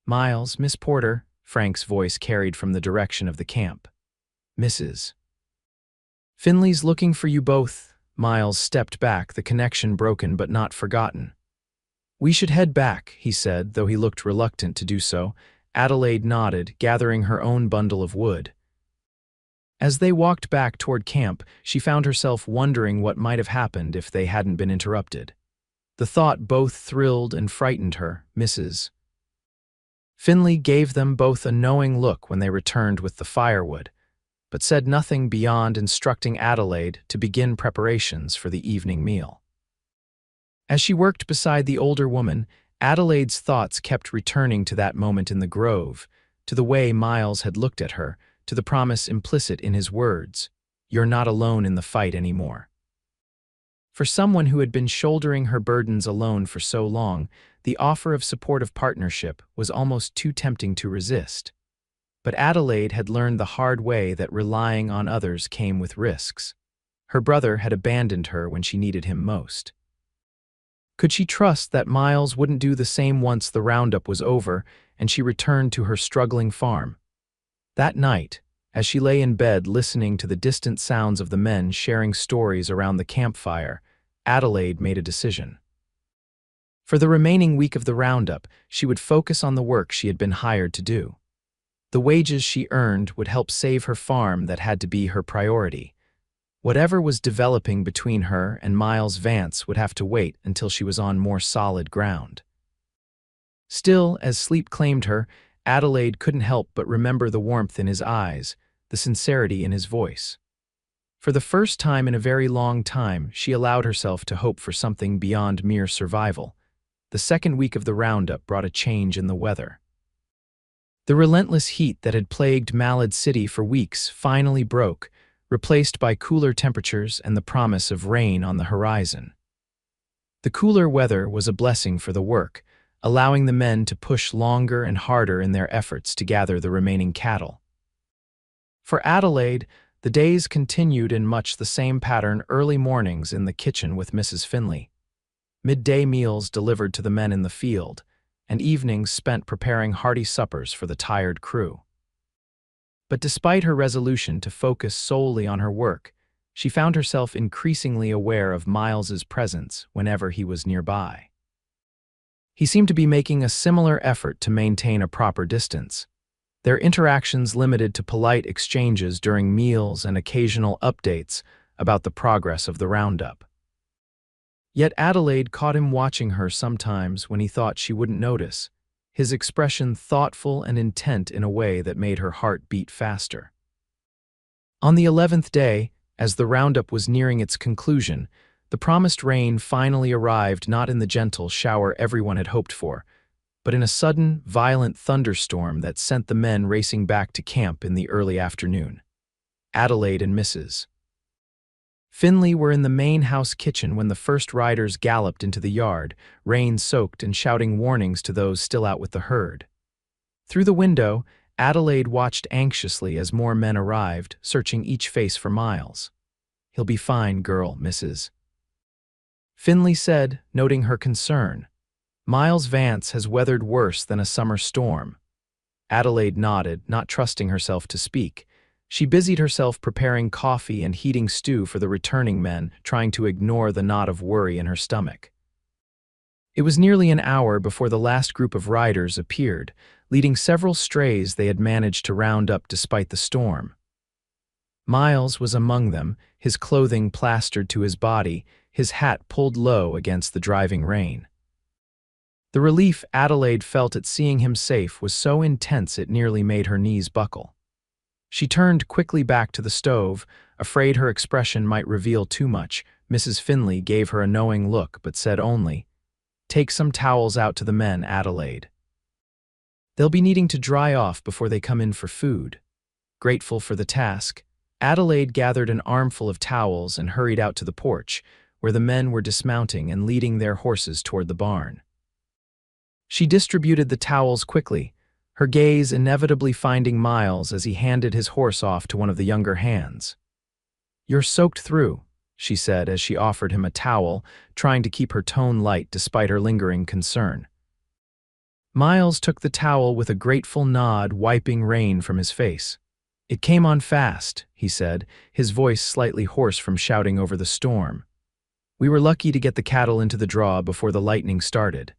Speaker 1: "Miles, Miss Porter," Frank's voice carried from the direction of the camp. "Mrs. Finley's looking for you both." Miles stepped back, the connection broken but not forgotten. "We should head back," he said, though he looked reluctant to do so. Adelaide nodded, gathering her own bundle of wood. As they walked back toward camp, she found herself wondering what might have happened if they hadn't been interrupted. The thought both thrilled and frightened her. Mrs. Finley gave them both a knowing look when they returned with the firewood, but said nothing beyond instructing Adelaide to begin preparations for the evening meal. As she worked beside the older woman, Adelaide's thoughts kept returning to that moment in the grove, to the way Miles had looked at her, to the promise implicit in his words, "You're not alone in the fight anymore." For someone who had been shouldering her burdens alone for so long, the offer of supportive partnership was almost too tempting to resist. But Adelaide had learned the hard way that relying on others came with risks. Her brother had abandoned her when she needed him most. Could she trust that Miles wouldn't do the same once the roundup was over and she returned to her struggling farm? That night, as she lay in bed listening to the distant sounds of the men sharing stories around the campfire, Adelaide made a decision. For the remaining week of the roundup, she would focus on the work she had been hired to do. The wages she earned would help save her farm that had to be her priority. Whatever was developing between her and Miles Vance would have to wait until she was on more solid ground. Still, as sleep claimed her, Adelaide couldn't help but remember the warmth in his eyes, the sincerity in his voice. For the first time in a very long time, she allowed herself to hope for something beyond mere survival. The second week of the roundup brought a change in the weather. The relentless heat that had plagued Malad City for weeks finally broke, replaced by cooler temperatures and the promise of rain on the horizon. The cooler weather was a blessing for the work, allowing the men to push longer and harder in their efforts to gather the remaining cattle. For Adelaide, the days continued in much the same pattern: early mornings in the kitchen with Mrs. Finley, midday meals delivered to the men in the field, and evenings spent preparing hearty suppers for the tired crew. But despite her resolution to focus solely on her work, she found herself increasingly aware of Miles's presence whenever he was nearby. He seemed to be making a similar effort to maintain a proper distance, their interactions limited to polite exchanges during meals and occasional updates about the progress of the roundup. Yet Adelaide caught him watching her sometimes when he thought she wouldn't notice, his expression thoughtful and intent in a way that made her heart beat faster. On the 11th day, as the roundup was nearing its conclusion, the promised rain finally arrived, not in the gentle shower everyone had hoped for, but in a sudden, violent thunderstorm that sent the men racing back to camp in the early afternoon. Adelaide and Mrs. Finley were in the main house kitchen when the first riders galloped into the yard, rain-soaked and shouting warnings to those still out with the herd. Through the window, Adelaide watched anxiously as more men arrived, searching each face for Miles. "He'll be fine, girl," Mrs. Finley said, noting her concern. "Miles Vance has weathered worse than a summer storm." Adelaide nodded, not trusting herself to speak. She busied herself preparing coffee and heating stew for the returning men, trying to ignore the knot of worry in her stomach. It was nearly an hour before the last group of riders appeared, leading several strays they had managed to round up despite the storm. Miles was among them, his clothing plastered to his body, his hat pulled low against the driving rain. The relief Adelaide felt at seeing him safe was so intense it nearly made her knees buckle. She turned quickly back to the stove, afraid her expression might reveal too much. Mrs. Finley gave her a knowing look, but said only, "Take some towels out to the men, Adelaide. They'll be needing to dry off before they come in for food." Grateful for the task, Adelaide gathered an armful of towels and hurried out to the porch, where the men were dismounting and leading their horses toward the barn. She distributed the towels quickly, her gaze inevitably finding Miles as he handed his horse off to one of the younger hands. You're soaked through, she said as she offered him a towel, trying to keep her tone light despite her lingering concern. Miles took the towel with a grateful nod, wiping rain from his face. It came on fast, he said, his voice slightly hoarse from shouting over the storm. We were lucky to get the cattle into the draw before the lightning started.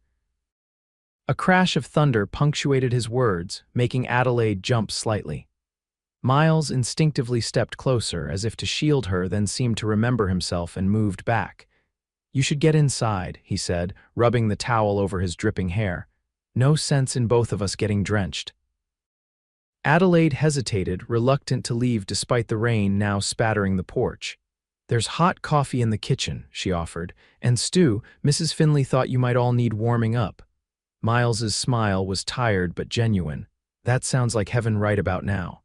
Speaker 1: A crash of thunder punctuated his words, making Adelaide jump slightly. Miles instinctively stepped closer, as if to shield her, then seemed to remember himself and moved back. You should get inside, he said, rubbing the towel over his dripping hair. No sense in both of us getting drenched. Adelaide hesitated, reluctant to leave despite the rain now spattering the porch. There's hot coffee in the kitchen, she offered, and stew. Mrs. Finley thought you might all need warming up. Miles's smile was tired but genuine. That sounds like heaven right about now.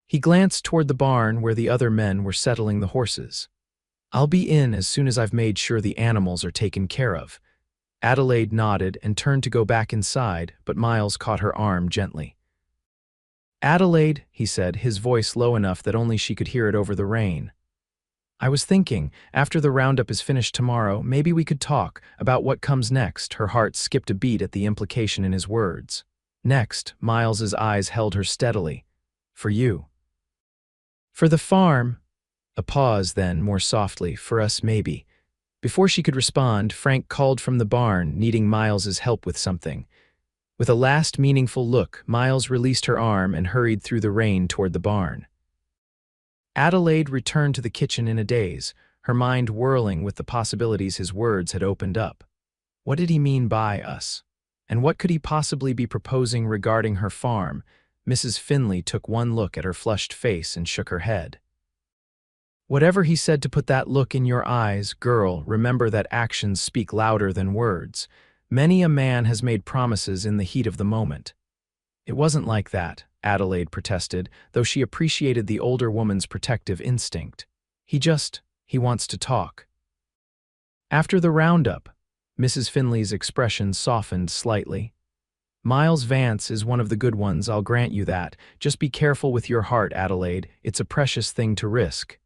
Speaker 1: He glanced toward the barn where the other men were settling the horses. I'll be in as soon as I've made sure the animals are taken care of. Adelaide nodded and turned to go back inside, but Miles caught her arm gently. Adelaide, he said, his voice low enough that only she could hear it over the rain. I was thinking, after the roundup is finished tomorrow, maybe we could talk about what comes next. Her heart skipped a beat at the implication in his words. Next, Miles's eyes held her steadily. For you. For the farm. A pause then, more softly, for us maybe. Before she could respond, Frank called from the barn, needing Miles's help with something. With a last meaningful look, Miles released her arm and hurried through the rain toward the barn. Adelaide returned to the kitchen in a daze, her mind whirling with the possibilities his words had opened up. What did he mean by us? And what could he possibly be proposing regarding her farm? Mrs. Finley took one look at her flushed face and shook her head. Whatever he said to put that look in your eyes, girl, remember that actions speak louder than words. Many a man has made promises in the heat of the moment. It wasn't like that, Adelaide protested, though she appreciated the older woman's protective instinct. He wants to talk. After the roundup, Mrs. Finley's expression softened slightly. Miles Vance is one of the good ones, I'll grant you that. Just be careful with your heart, Adelaide. It's a precious thing to risk.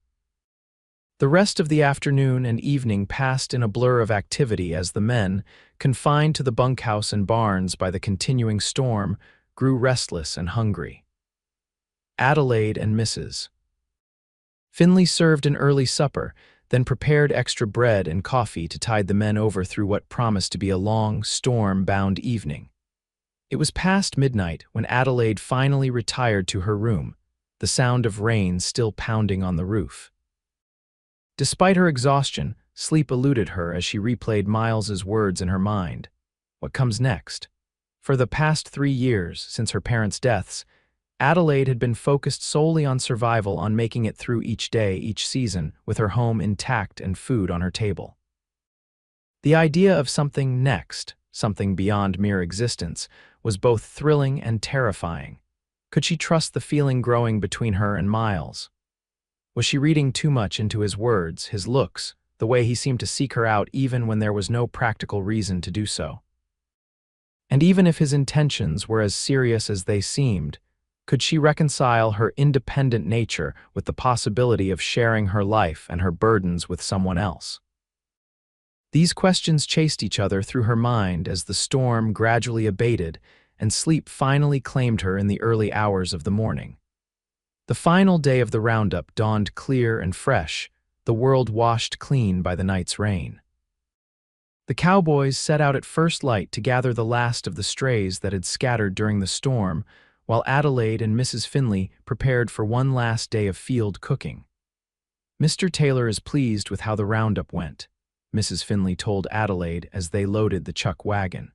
Speaker 1: The rest of the afternoon and evening passed in a blur of activity as the men, confined to the bunkhouse and barns by the continuing storm, grew restless and hungry. Adelaide and Mrs. Finley served an early supper, then prepared extra bread and coffee to tide the men over through what promised to be a long, storm-bound evening. It was past midnight when Adelaide finally retired to her room, the sound of rain still pounding on the roof. Despite her exhaustion, sleep eluded her as she replayed Miles's words in her mind. What comes next? For the past 3 years, since her parents' deaths, Adelaide had been focused solely on survival, on making it through each day, each season, with her home intact and food on her table. The idea of something next, something beyond mere existence, was both thrilling and terrifying. Could she trust the feeling growing between her and Miles? Was she reading too much into his words, his looks, the way he seemed to seek her out even when there was no practical reason to do so? And even if his intentions were as serious as they seemed, could she reconcile her independent nature with the possibility of sharing her life and her burdens with someone else? These questions chased each other through her mind as the storm gradually abated and sleep finally claimed her in the early hours of the morning. The final day of the roundup dawned clear and fresh, the world washed clean by the night's rain. The cowboys set out at first light to gather the last of the strays that had scattered during the storm, while Adelaide and Mrs. Finley prepared for one last day of field cooking. Mr. Taylor is pleased with how the roundup went, Mrs. Finley told Adelaide as they loaded the chuck wagon.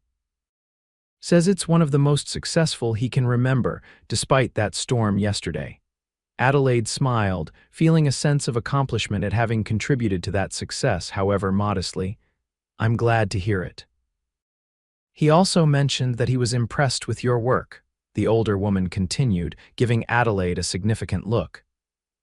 Speaker 1: Says it's one of the most successful he can remember, despite that storm yesterday. Adelaide smiled, feeling a sense of accomplishment at having contributed to that success, however modestly. I'm glad to hear it. He also mentioned that he was impressed with your work, the older woman continued, giving Adelaide a significant look.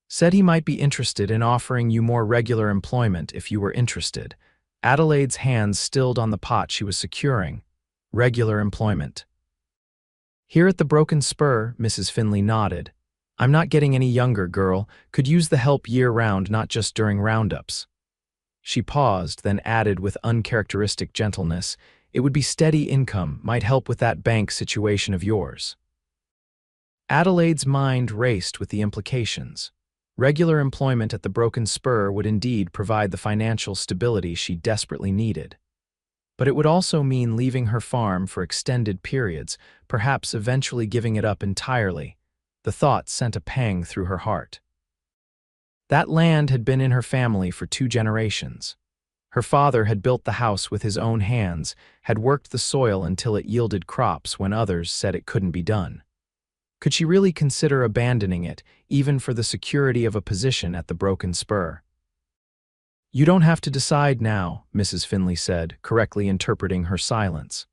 Speaker 1: Said he might be interested in offering you more regular employment if you were interested. Adelaide's hands stilled on the pot she was securing. Regular employment. Here at the Broken Spur, Mrs. Finley nodded. I'm not getting any younger, girl. Could use the help year-round, not just during roundups. She paused, then added with uncharacteristic gentleness, it would be steady income, might help with that bank situation of yours. Adelaide's mind raced with the implications. Regular employment at the Broken Spur would indeed provide the financial stability she desperately needed. But it would also mean leaving her farm for extended periods, perhaps eventually giving it up entirely. The thought sent a pang through her heart. That land had been in her family for 2 generations. Her father had built the house with his own hands, had worked the soil until it yielded crops when others said it couldn't be done. Could she really consider abandoning it, even for the security of a position at the Broken Spur? You don't have to decide now, Mrs. Finley said, correctly interpreting her silence.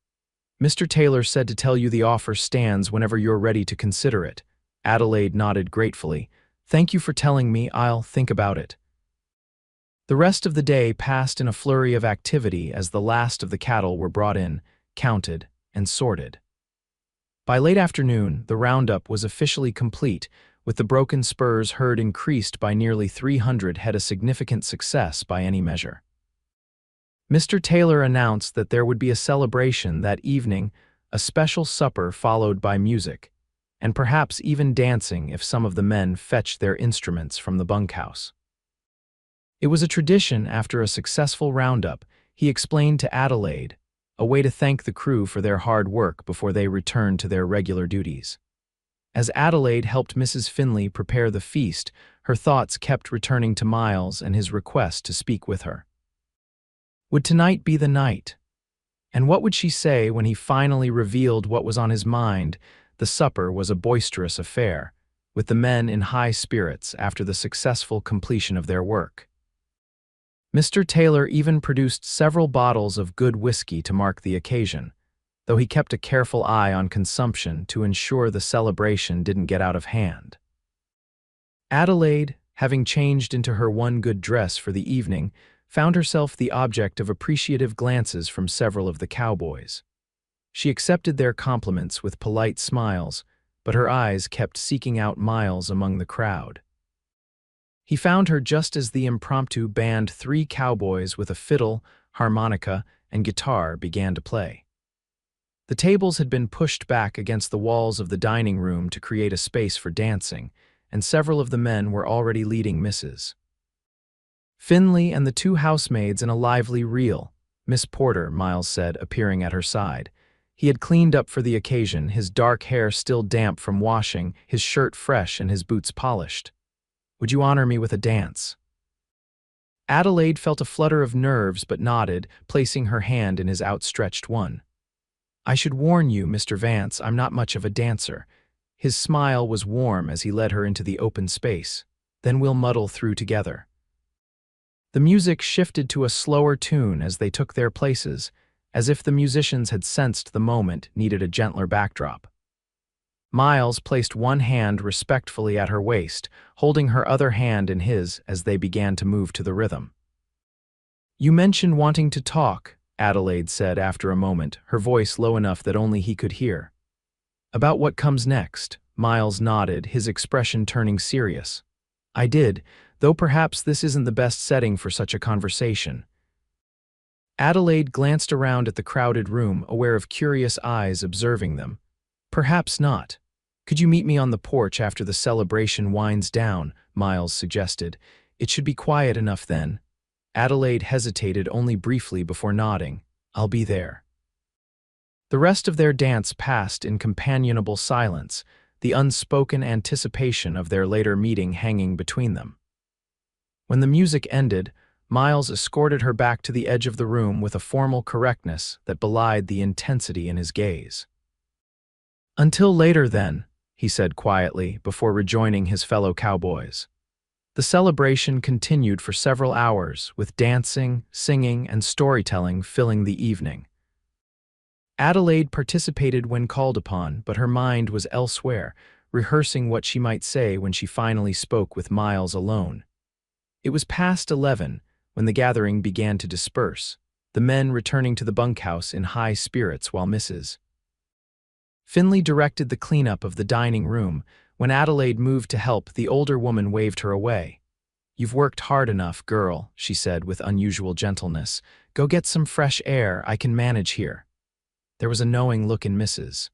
Speaker 1: Mr. Taylor said to tell you the offer stands whenever you're ready to consider it. Adelaide nodded gratefully. Thank you for telling me, I'll think about it. The rest of the day passed in a flurry of activity as the last of the cattle were brought in, counted, and sorted. By late afternoon, the roundup was officially complete, with the Broken Spur's herd increased by nearly 300 head, a significant success by any measure. Mr. Taylor announced that there would be a celebration that evening, a special supper followed by music, and perhaps even dancing if some of the men fetched their instruments from the bunkhouse. It was a tradition after a successful roundup, he explained to Adelaide, a way to thank the crew for their hard work before they returned to their regular duties. As Adelaide helped Mrs. Finley prepare the feast, her thoughts kept returning to Miles and his request to speak with her. Would tonight be the night? And what would she say when he finally revealed what was on his mind? The supper was a boisterous affair, with the men in high spirits after the successful completion of their work. Mr. Taylor even produced several bottles of good whiskey to mark the occasion, though he kept a careful eye on consumption to ensure the celebration didn't get out of hand. Adelaide, having changed into her one good dress for the evening, found herself the object of appreciative glances from several of the cowboys. She accepted their compliments with polite smiles, but her eyes kept seeking out Miles among the crowd. He found her just as the impromptu band 3 cowboys with a fiddle, harmonica, and guitar began to play. The tables had been pushed back against the walls of the dining room to create a space for dancing, and several of the men were already leading Mrs. Finley and the 2 housemaids in a lively reel, Miss Porter, Miles said, appearing at her side. He had cleaned up for the occasion, his dark hair still damp from washing, his shirt fresh and his boots polished. Would you honor me with a dance? Adelaide felt a flutter of nerves but nodded, placing her hand in his outstretched one. I should warn you, Mr. Vance, I'm not much of a dancer. His smile was warm as he led her into the open space. Then we'll muddle through together. The music shifted to a slower tune as they took their places, as if the musicians had sensed the moment needed a gentler backdrop. Miles placed one hand respectfully at her waist, holding her other hand in his as they began to move to the rhythm. You mentioned wanting to talk, Adelaide said after a moment, her voice low enough that only he could hear. About what comes next, Miles nodded, his expression turning serious. I did, though perhaps this isn't the best setting for such a conversation. Adelaide glanced around at the crowded room, aware of curious eyes observing them. Perhaps not. Could you meet me on the porch after the celebration winds down? Miles suggested. It should be quiet enough then. Adelaide hesitated only briefly before nodding. I'll be there. The rest of their dance passed in companionable silence, the unspoken anticipation of their later meeting hanging between them. When the music ended, Miles escorted her back to the edge of the room with a formal correctness that belied the intensity in his gaze. Until later, then, he said quietly before rejoining his fellow cowboys. The celebration continued for several hours, with dancing, singing, and storytelling filling the evening. Adelaide participated when called upon, but her mind was elsewhere, rehearsing what she might say when she finally spoke with Miles alone. It was past 11 when the gathering began to disperse, the men returning to the bunkhouse in high spirits while Mrs. Finley directed the cleanup of the dining room, When Adelaide moved to help, the older woman waved her away. "You've worked hard enough, girl," she said with unusual gentleness. "Go get some fresh air, I can manage here." There was a knowing look in Mrs.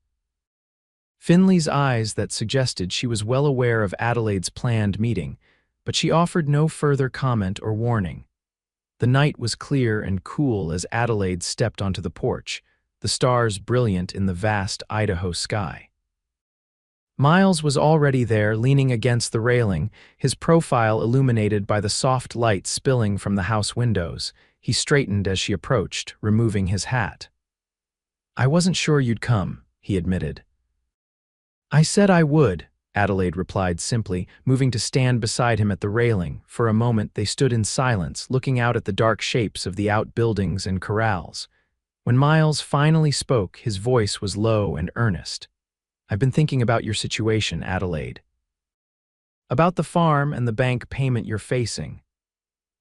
Speaker 1: Finley's eyes that suggested she was well aware of Adelaide's planned meeting, but she offered no further comment or warning. The night was clear and cool as Adelaide stepped onto the porch, the stars brilliant in the vast Idaho sky. Miles was already there, leaning against the railing, his profile illuminated by the soft light spilling from the house windows. He straightened as she approached, removing his hat. "I wasn't sure you'd come," he admitted. "I said I would," Adelaide replied simply, moving to stand beside him at the railing. For a moment they stood in silence, looking out at the dark shapes of the outbuildings and corrals. When Miles finally spoke, his voice was low and earnest. "I've been thinking about your situation, Adelaide. About the farm and the bank payment you're facing."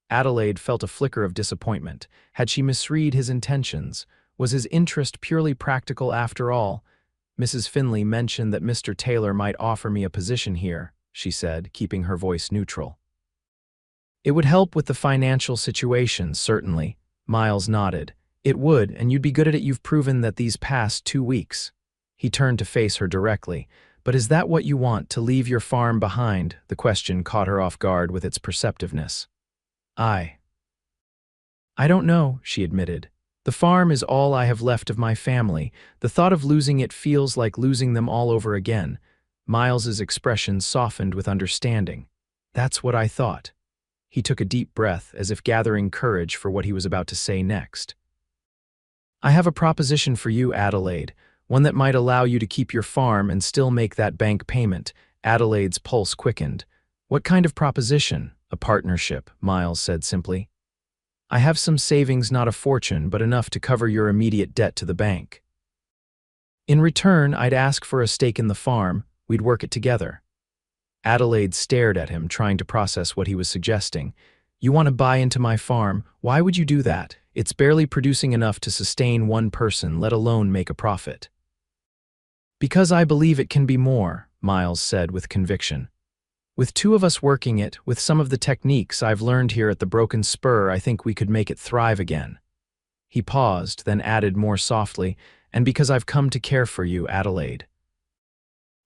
Speaker 1: Adelaide felt a flicker of disappointment. Had she misread his intentions? Was his interest purely practical after all? "Mrs. Finley mentioned that Mr. Taylor might offer me a position here," she said, keeping her voice neutral. "It would help with the financial situation, certainly." Miles nodded. "It would, and you'd be good at it. You've proven that these past 2 weeks." He turned to face her directly. "But is that what you want, to leave your farm behind?" The question caught her off guard with its perceptiveness. I don't know," she admitted. "The farm is all I have left of my family. The thought of losing it feels like losing them all over again." Miles's expression softened with understanding. "That's what I thought." He took a deep breath, as if gathering courage for what he was about to say next. "I have a proposition for you, Adelaide. One that might allow you to keep your farm and still make that bank payment." Adelaide's pulse quickened. "What kind of proposition?" "A partnership," Miles said simply. "I have some savings, not a fortune, but enough to cover your immediate debt to the bank. In return, I'd ask for a stake in the farm. We'd work it together." Adelaide stared at him, trying to process what he was suggesting. "You want to buy into my farm? Why would you do that? It's barely producing enough to sustain one person, let alone make a profit." "Because I believe it can be more," Miles said with conviction. "With 2 of us working it, with some of the techniques I've learned here at the Broken Spur, I think we could make it thrive again." He paused, then added more softly, "And because I've come to care for you, Adelaide.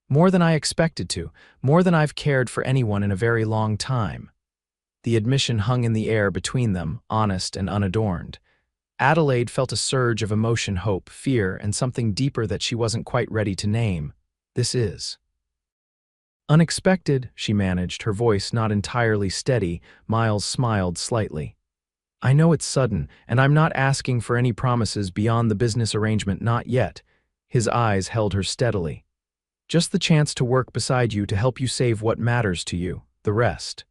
Speaker 1: More than I expected to, more than I've cared for anyone in a very long time." The admission hung in the air between them, honest and unadorned. Adelaide felt a surge of emotion, hope, fear, and something deeper that she wasn't quite ready to name. "This is unexpected," she managed, her voice not entirely steady. Miles smiled slightly. "I know it's sudden, and I'm not asking for any promises beyond the business arrangement, not yet." His eyes held her steadily. "Just the chance to work beside you to help you save what matters to you. The rest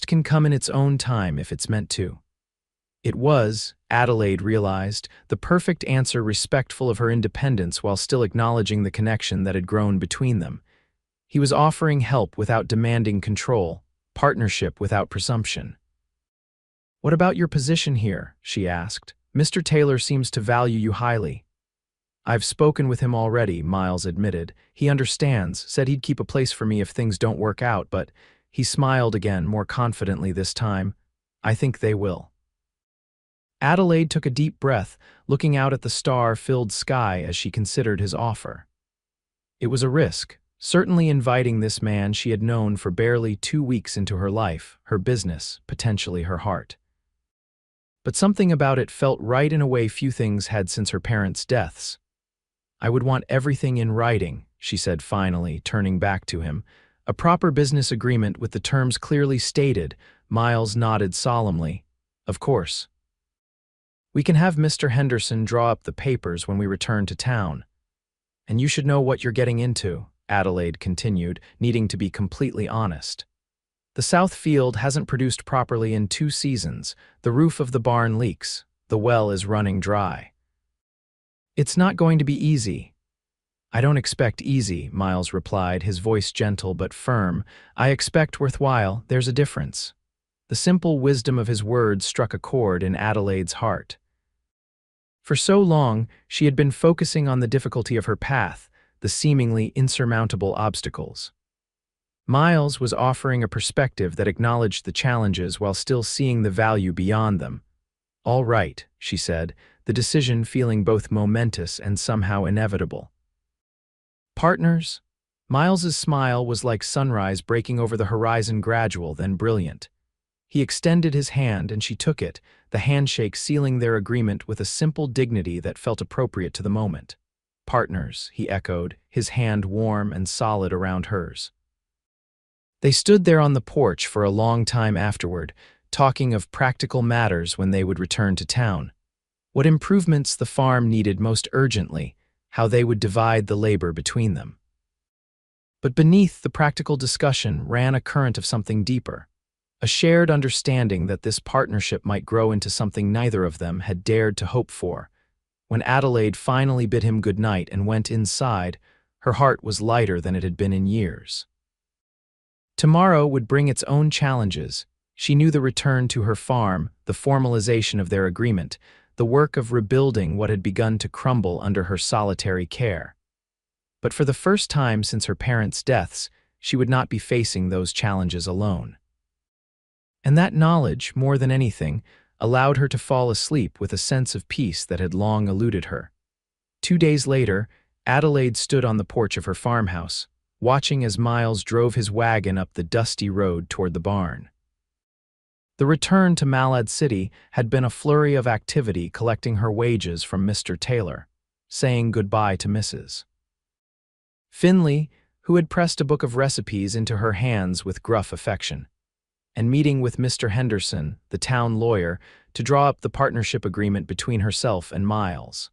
Speaker 1: can come in its own time if it's meant to." It was, Adelaide realized, the perfect answer, respectful of her independence while still acknowledging the connection that had grown between them. He was offering help without demanding control, partnership without presumption. "What about your position here?" she asked. "Mr. Taylor seems to value you highly." "I've spoken with him already," Miles admitted. "He understands, said he'd keep a place for me if things don't work out, but—" He smiled again, more confidently this time. "I think they will." Adelaide took a deep breath, looking out at the star-filled sky as she considered his offer. It was a risk, certainly inviting this man she had known for barely 2 weeks into her life, her business, potentially her heart. But something about it felt right in a way few things had since her parents' deaths. "I would want everything in writing," she said finally, turning back to him. "A proper business agreement with the terms clearly stated." Miles nodded solemnly. "Of course. We can have Mr. Henderson draw up the papers when we return to town. And you should know what you're getting into," Adelaide continued, needing to be completely honest. "The south field hasn't produced properly in 2 seasons. The roof of the barn leaks. The well is running dry. It's not going to be easy." "I don't expect easy," Miles replied, his voice gentle but firm. "I expect worthwhile. There's a difference." The simple wisdom of his words struck a chord in Adelaide's heart. For so long, she had been focusing on the difficulty of her path, the seemingly insurmountable obstacles. Miles was offering a perspective that acknowledged the challenges while still seeing the value beyond them. "All right," she said, the decision feeling both momentous and somehow inevitable. "Partners?" Miles's smile was like sunrise breaking over the horizon, gradual, then brilliant. He extended his hand and she took it, the handshake sealing their agreement with a simple dignity that felt appropriate to the moment. "Partners," he echoed, his hand warm and solid around hers. They stood there on the porch for a long time afterward, talking of practical matters when they would return to town. What improvements the farm needed most urgently, how they would divide the labor between them. But beneath the practical discussion ran a current of something deeper, a shared understanding that this partnership might grow into something neither of them had dared to hope for. When Adelaide finally bid him good night and went inside, her heart was lighter than it had been in years. Tomorrow would bring its own challenges. She knew the return to her farm, the formalization of their agreement, the work of rebuilding what had begun to crumble under her solitary care. But for the first time since her parents' deaths, she would not be facing those challenges alone. And that knowledge, more than anything, allowed her to fall asleep with a sense of peace that had long eluded her. 2 days later, Adelaide stood on the porch of her farmhouse, watching as Miles drove his wagon up the dusty road toward the barn. The return to Malad City had been a flurry of activity, collecting her wages from Mr. Taylor, saying goodbye to Mrs. Finley, who had pressed a book of recipes into her hands with gruff affection, and meeting with Mr. Henderson, the town lawyer, to draw up the partnership agreement between herself and Miles.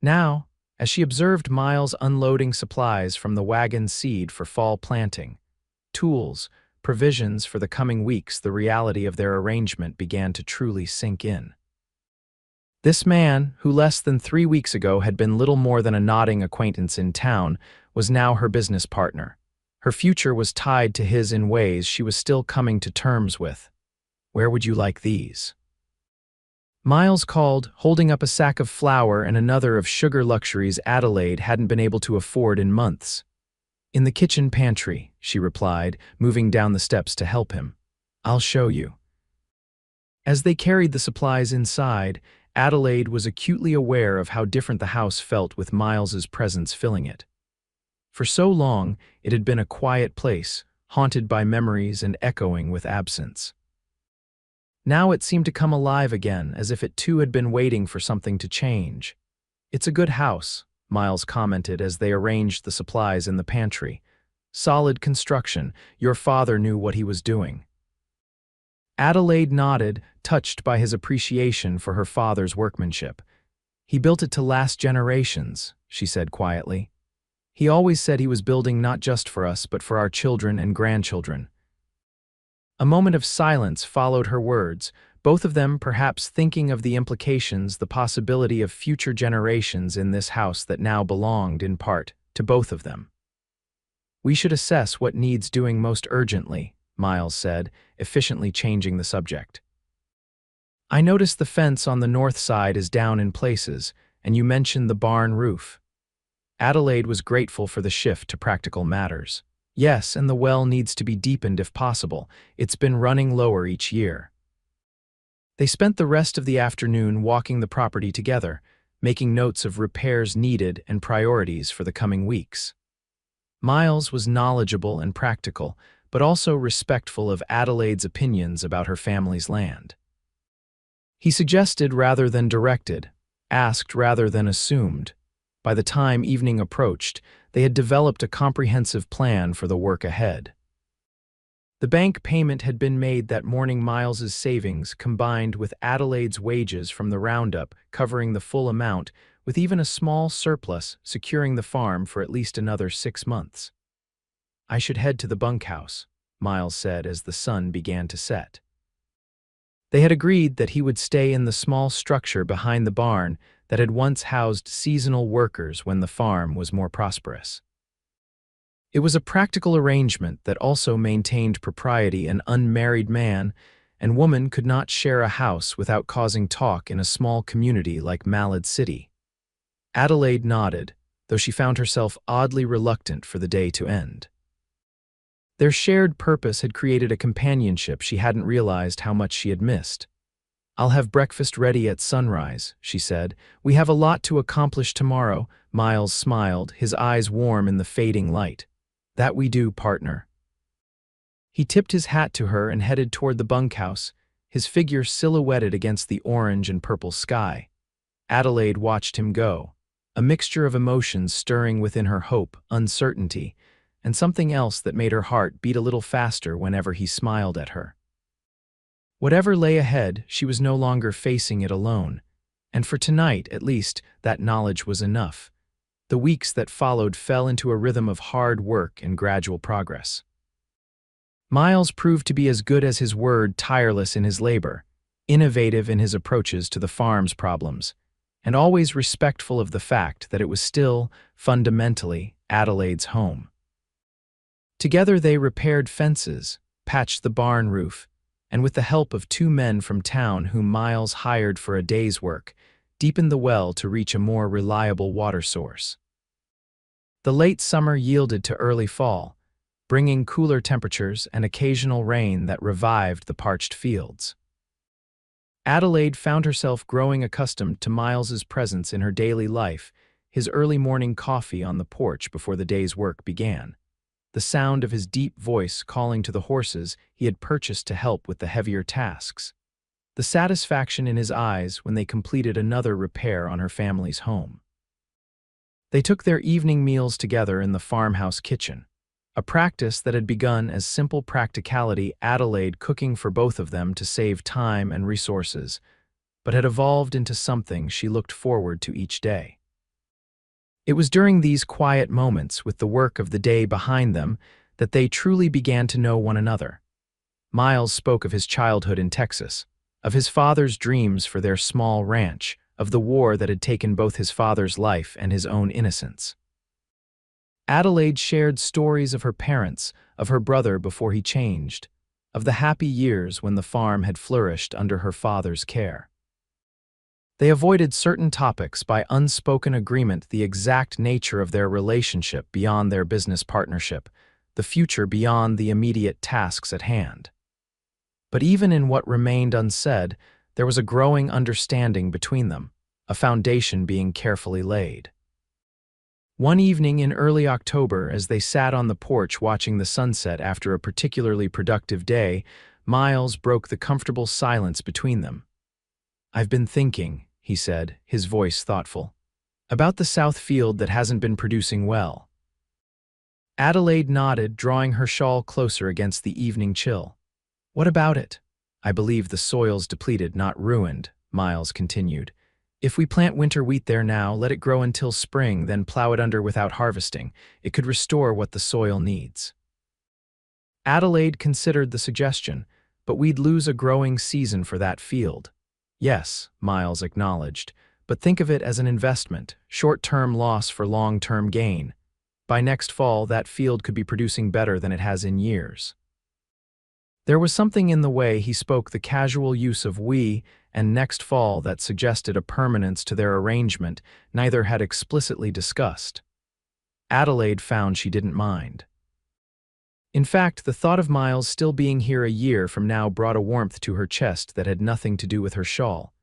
Speaker 1: Now, as she observed Miles unloading supplies from the wagon, seed for fall planting, tools, provisions for the coming weeks, the reality of their arrangement began to truly sink in. This man, who less than 3 weeks ago had been little more than a nodding acquaintance in town, was now her business partner. Her future was tied to his in ways she was still coming to terms with. "Where would you like these?" Miles called, holding up a sack of flour and another of sugar luxuries Adelaide hadn't been able to afford in months. "In the kitchen pantry," she replied, moving down the steps to help him. "I'll show you." As they carried the supplies inside, Adelaide was acutely aware of how different the house felt with Miles's presence filling it. For so long, it had been a quiet place, haunted by memories and echoing with absence. Now it seemed to come alive again, as if it too had been waiting for something to change. "It's a good house," Miles commented as they arranged the supplies in the pantry. "Solid construction. Your father knew what he was doing." Adelaide nodded, touched by his appreciation for her father's workmanship. "He built it to last generations," she said quietly. "He always said he was building not just for us, but for our children and grandchildren." A moment of silence followed her words, both of them perhaps thinking of the implications, the possibility of future generations in this house that now belonged, in part, to both of them. "We should assess what needs doing most urgently," Miles said, efficiently changing the subject. "I noticed the fence on the north side is down in places, and you mentioned the barn roof." Adelaide was grateful for the shift to practical matters. "Yes, and the well needs to be deepened if possible. It's been running lower each year." They spent the rest of the afternoon walking the property together, making notes of repairs needed and priorities for the coming weeks. Miles was knowledgeable and practical, but also respectful of Adelaide's opinions about her family's land. He suggested rather than directed, asked rather than assumed. By the time evening approached, they had developed a comprehensive plan for the work ahead. The bank payment had been made that morning. Miles's savings, combined with Adelaide's wages from the roundup, covering the full amount, with even a small surplus, securing the farm for at least another 6 months. "I should head to the bunkhouse," Miles said as the sun began to set. They had agreed that he would stay in the small structure behind the barn that had once housed seasonal workers when the farm was more prosperous. It was a practical arrangement that also maintained propriety. An unmarried man and woman could not share a house without causing talk in a small community like Malad City. Adelaide nodded, though she found herself oddly reluctant for the day to end. Their shared purpose had created a companionship she hadn't realized how much she had missed. "I'll have breakfast ready at sunrise," she said. "We have a lot to accomplish tomorrow." Miles smiled, his eyes warm in the fading light. "That we do, partner." He tipped his hat to her and headed toward the bunkhouse, his figure silhouetted against the orange and purple sky. Adelaide watched him go, a mixture of emotions stirring within her: hope, uncertainty, and something else that made her heart beat a little faster whenever he smiled at her. Whatever lay ahead, she was no longer facing it alone, and for tonight, at least, that knowledge was enough. The weeks that followed fell into a rhythm of hard work and gradual progress. Miles proved to be as good as his word, tireless in his labor, innovative in his approaches to the farm's problems, and always respectful of the fact that it was still, fundamentally, Adelaide's home. Together they repaired fences, patched the barn roof, and with the help of 2 men from town whom Miles hired for a day's work, deepened the well to reach a more reliable water source. The late summer yielded to early fall, bringing cooler temperatures and occasional rain that revived the parched fields. Adelaide found herself growing accustomed to Miles's presence in her daily life, his early morning coffee on the porch before the day's work began, the sound of his deep voice calling to the horses he had purchased to help with the heavier tasks, the satisfaction in his eyes when they completed another repair on her family's home. They took their evening meals together in the farmhouse kitchen, a practice that had begun as simple practicality, Adelaide cooking for both of them to save time and resources, but had evolved into something she looked forward to each day. It was during these quiet moments, with the work of the day behind them, that they truly began to know one another. Miles spoke of his childhood in Texas, of his father's dreams for their small ranch, of the war that had taken both his father's life and his own innocence. Adelaide shared stories of her parents, of her brother before he changed, of the happy years when the farm had flourished under her father's care. They avoided certain topics by unspoken agreement: the exact nature of their relationship beyond their business partnership, the future beyond the immediate tasks at hand. But even in what remained unsaid, there was a growing understanding between them, a foundation being carefully laid. One evening in early October, as they sat on the porch watching the sunset after a particularly productive day, Miles broke the comfortable silence between them. "I've been thinking," he said, his voice thoughtful, "about the south field that hasn't been producing well." Adelaide nodded, drawing her shawl closer against the evening chill. "What about it?" "I believe the soil's depleted, not ruined," Miles continued. "If we plant winter wheat there now, let it grow until spring, then plow it under without harvesting, it could restore what the soil needs." Adelaide considered the suggestion, "But we'd lose a growing season for that field." "Yes," Miles acknowledged, "but think of it as an investment, short-term loss for long-term gain. By next fall, that field could be producing better than it has in years." There was something in the way he spoke, the casual use of "we" and "next fall," that suggested a permanence to their arrangement neither had explicitly discussed. Adelaide found she didn't mind. In fact, the thought of Miles still being here a year from now brought a warmth to her chest that had nothing to do with her shawl.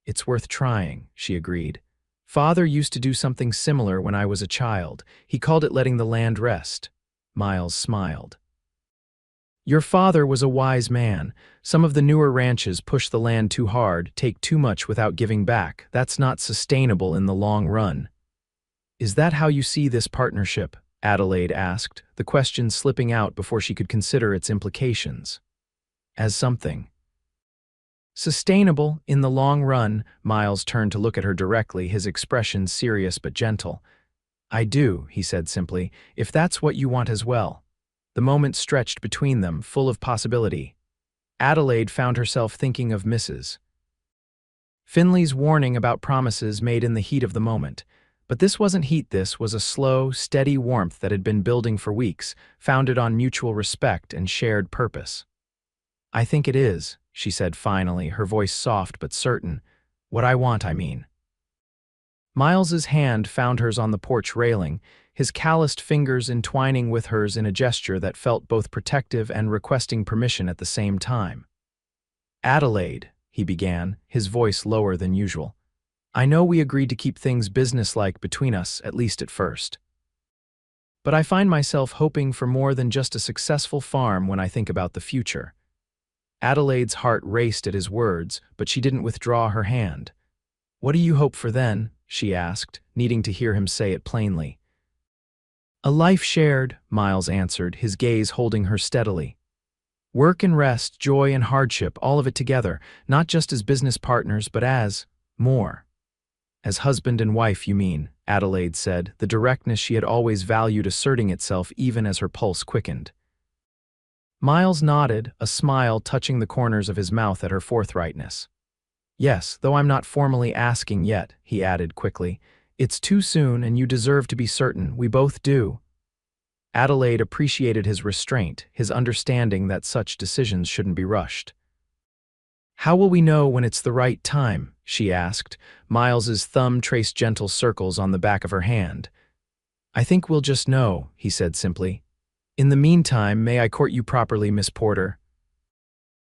Speaker 1: "It's worth trying," she agreed. "Father used to do something similar when I was a child. He called it letting the land rest." Miles smiled. "Your father was a wise man. Some of the newer ranches push the land too hard, take too much without giving back. That's not sustainable in the long run." "Is that how you see this partnership?" Adelaide asked, the question slipping out before she could consider its implications. "As something sustainable in the long run." Miles turned to look at her directly, his expression serious but gentle. "I do," he said simply, "if that's what you want as well." The moment stretched between them, full of possibility. Adelaide found herself thinking of Mrs. Finley's warning about promises made in the heat of the moment. But this wasn't heat, this was a slow, steady warmth that had been building for weeks, founded on mutual respect and shared purpose. "I think it is," she said finally, her voice soft but certain. "What I want, I mean." Miles's hand found hers on the porch railing, his calloused fingers entwining with hers in a gesture that felt both protective and requesting permission at the same time. "Adelaide," he began, his voice lower than usual. "I know we agreed to keep things businesslike between us, at least at first. But I find myself hoping for more than just a successful farm when I think about the future." Adelaide's heart raced at his words, but she didn't withdraw her hand. "What do you hope for then?" she asked, needing to hear him say it plainly. "A life shared," Miles answered, his gaze holding her steadily. "Work and rest, joy and hardship, all of it together, not just as business partners, but as more." "As husband and wife, you mean," Adelaide said, the directness she had always valued asserting itself even as her pulse quickened. Miles nodded, a smile touching the corners of his mouth at her forthrightness. "Yes, though I'm not formally asking yet," he added quickly. "It's too soon, and you deserve to be certain. We both do." Adelaide appreciated his restraint, his understanding that such decisions shouldn't be rushed. "How will we know when it's the right time?" she asked. Miles's thumb traced gentle circles on the back of her hand. "I think we'll just know," he said simply. "In the meantime, may I court you properly, Miss Porter?"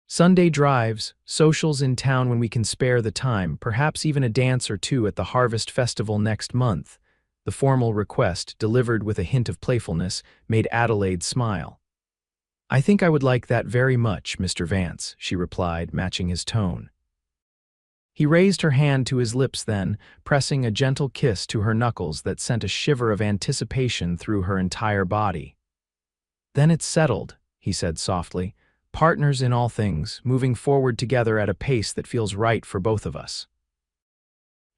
Speaker 1: "Sunday drives, socials in town when we can spare the time, perhaps even a dance or two at the Harvest Festival next month." The formal request, delivered with a hint of playfulness, made Adelaide smile. "I think I would like that very much, Mr. Vance," she replied, matching his tone. He raised her hand to his lips then, pressing a gentle kiss to her knuckles that sent a shiver of anticipation through her entire body. "Then it's settled," he said softly. "Partners in all things, moving forward together at a pace that feels right for both of us."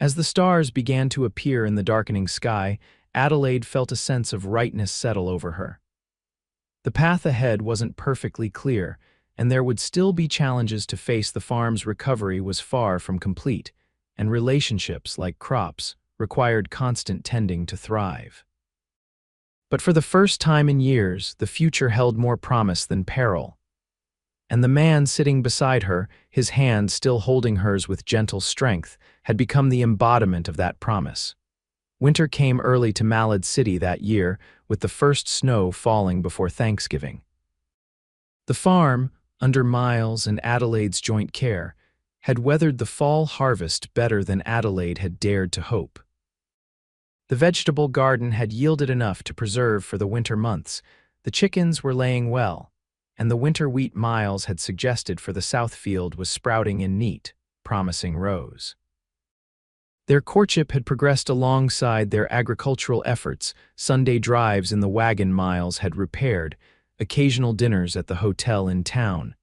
Speaker 1: As the stars began to appear in the darkening sky, Adelaide felt a sense of rightness settle over her. The path ahead wasn't perfectly clear, and there would still be challenges to face. The farm's recovery was far from complete, and relationships, like crops, required constant tending to thrive. But for the first time in years, the future held more promise than peril. And the man sitting beside her, his hand still holding hers with gentle strength, had become the embodiment of that promise. Winter came early to Malad City that year, with the first snow falling before Thanksgiving. The farm, under Miles and Adelaide's joint care, had weathered the fall harvest better than Adelaide had dared to hope. The vegetable garden had yielded enough to preserve for the winter months, the chickens were laying well, and the winter wheat Miles had suggested for the south field was sprouting in neat, promising rows. Their courtship had progressed alongside their agricultural efforts. Sunday drives in the wagon Miles had repaired, occasional dinners at the hotel in town.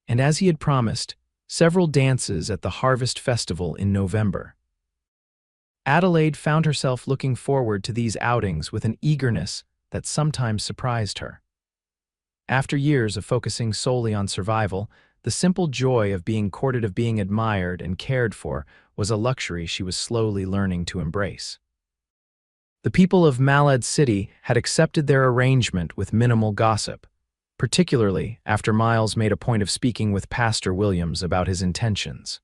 Speaker 1: And as he had promised, several dances at the Harvest Festival in November. Adelaide found herself looking forward to these outings with an eagerness that sometimes surprised her. After years of focusing solely on survival, the simple joy of being courted, of being admired and cared for, was a luxury she was slowly learning to embrace. The people of Malad City had accepted their arrangement with minimal gossip, particularly after Miles made a point of speaking with Pastor Williams about his intentions.